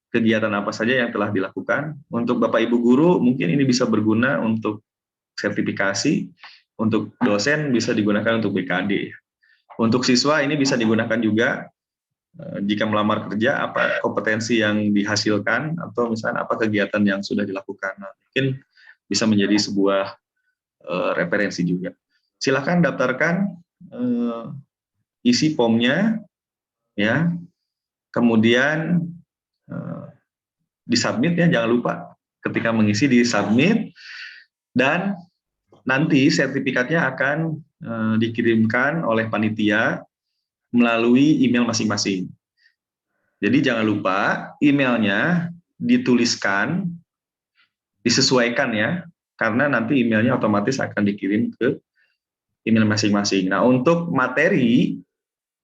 A: kegiatan apa saja yang telah dilakukan. Untuk Bapak Ibu guru mungkin ini bisa berguna untuk sertifikasi, untuk dosen bisa digunakan untuk BKD. Untuk siswa ini bisa digunakan juga jika melamar kerja apa kompetensi yang dihasilkan atau misalnya apa kegiatan yang sudah dilakukan. Nah, mungkin bisa menjadi sebuah referensi juga. Silakan daftarkan isi formnya, ya. Kemudian disubmit ya, jangan lupa ketika mengisi disubmit, dan nanti sertifikatnya akan dikirimkan oleh panitia melalui email masing-masing. Jadi jangan lupa emailnya dituliskan, disesuaikan ya, karena nanti emailnya otomatis akan dikirim ke email masing-masing. Nah, untuk materi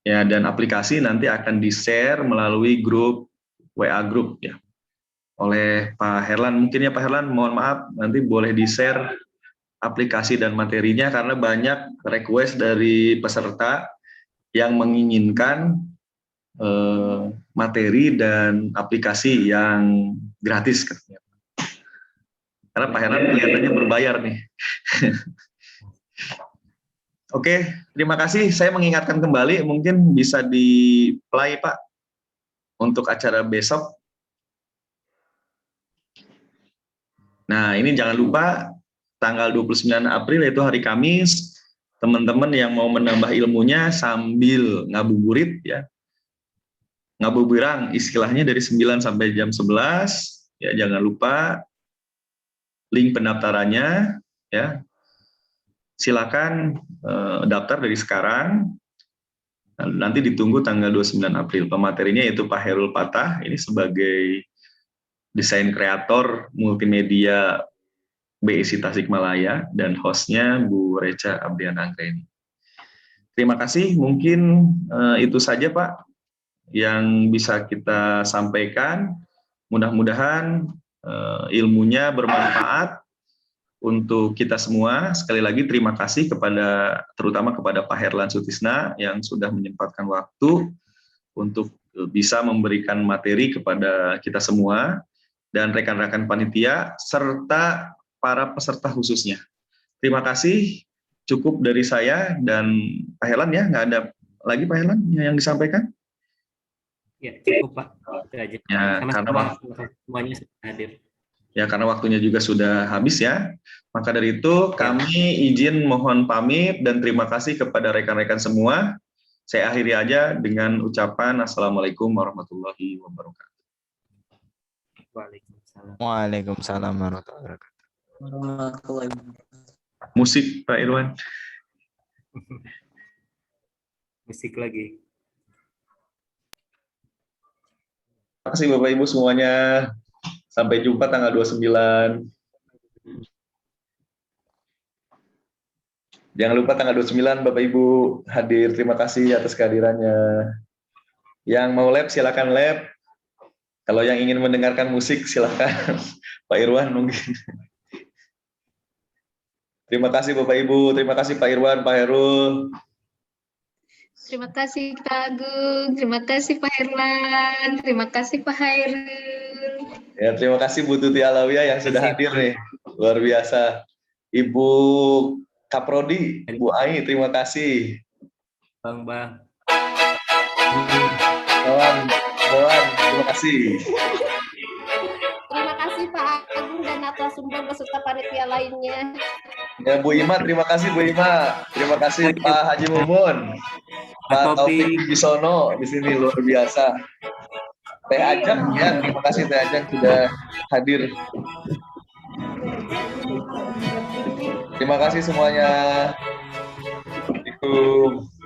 A: ya dan aplikasi nanti akan di-share melalui grup WA grup ya oleh Pak Herlan. Mungkin ya Pak Herlan, mohon maaf nanti boleh di-share aplikasi dan materinya karena banyak request dari peserta yang menginginkan materi dan aplikasi yang gratis katanya. Karena Pak Herlan kelihatannya berbayar nih. Oke, terima kasih. Saya mengingatkan kembali, mungkin bisa di-play Pak untuk acara besok. Nah, ini jangan lupa tanggal 29 April yaitu hari Kamis, teman-teman yang mau menambah ilmunya sambil ngabuburit ya. Ngabuburang istilahnya dari 9 sampai jam 11 ya, jangan lupa link pendaftarannya ya. Silakan daftar dari sekarang. Nanti ditunggu tanggal 29 April. Pematerinya yaitu Pak Herul Patah, ini sebagai desain kreator multimedia BIC Tasikmalaya, dan hostnya Bu Reca Abriana Anggreni. Terima kasih, mungkin itu saja Pak yang bisa kita sampaikan. Mudah-mudahan ilmunya bermanfaat untuk kita semua. Sekali lagi terima kasih terutama kepada Pak Herlan Sutisna yang sudah menyempatkan waktu untuk bisa memberikan materi kepada kita semua dan rekan-rekan panitia serta para peserta khususnya. Terima kasih, cukup dari saya dan Pak Herlan ya, nggak ada lagi Pak Herlan yang disampaikan?
D: Ya, cukup Pak. Itu aja.
A: Ya, karena
D: semuanya sudah hadir.
A: Ya, karena waktunya juga sudah habis ya. Maka dari itu kami izin mohon pamit dan terima kasih kepada rekan-rekan semua. Saya akhiri aja dengan ucapan Assalamualaikum warahmatullahi wabarakatuh.
I: Waalaikumsalam warahmatullahi wabarakatuh.
A: Musik Pak Irwan.
D: Musik lagi.
A: Terima kasih Bapak Ibu semuanya. Sampai jumpa tanggal 29. Jangan lupa tanggal 29 Bapak Ibu hadir. Terima kasih atas kehadirannya. Yang mau lab silakan lab. Kalau yang ingin mendengarkan musik silakan Pak Irwan mungkin. Terima kasih Bapak Ibu, terima kasih Pak Irwan, Pak Herul.
J: Terima kasih Kak Agung, terima kasih Pak Herlan, terima kasih Pak Hairul.
A: Ya, terima kasih Bu Tuti Alawiyah yang sudah hadir nih, luar biasa. Ibu Kaprodi, Bu Ai, terima kasih.
D: Bang.
A: Boan, terima kasih.
J: Terima kasih Pak Agung dan narasumber beserta panitia lainnya.
A: Ya Bu Ima, terima kasih Bu Ima. Terima kasih Pak Haji Mumun. Pak Taufik Bisono di sini luar biasa. Teh Ajeng ya, terima kasih Teh Ajeng sudah hadir. Terima kasih semuanya. Assalamualaikum.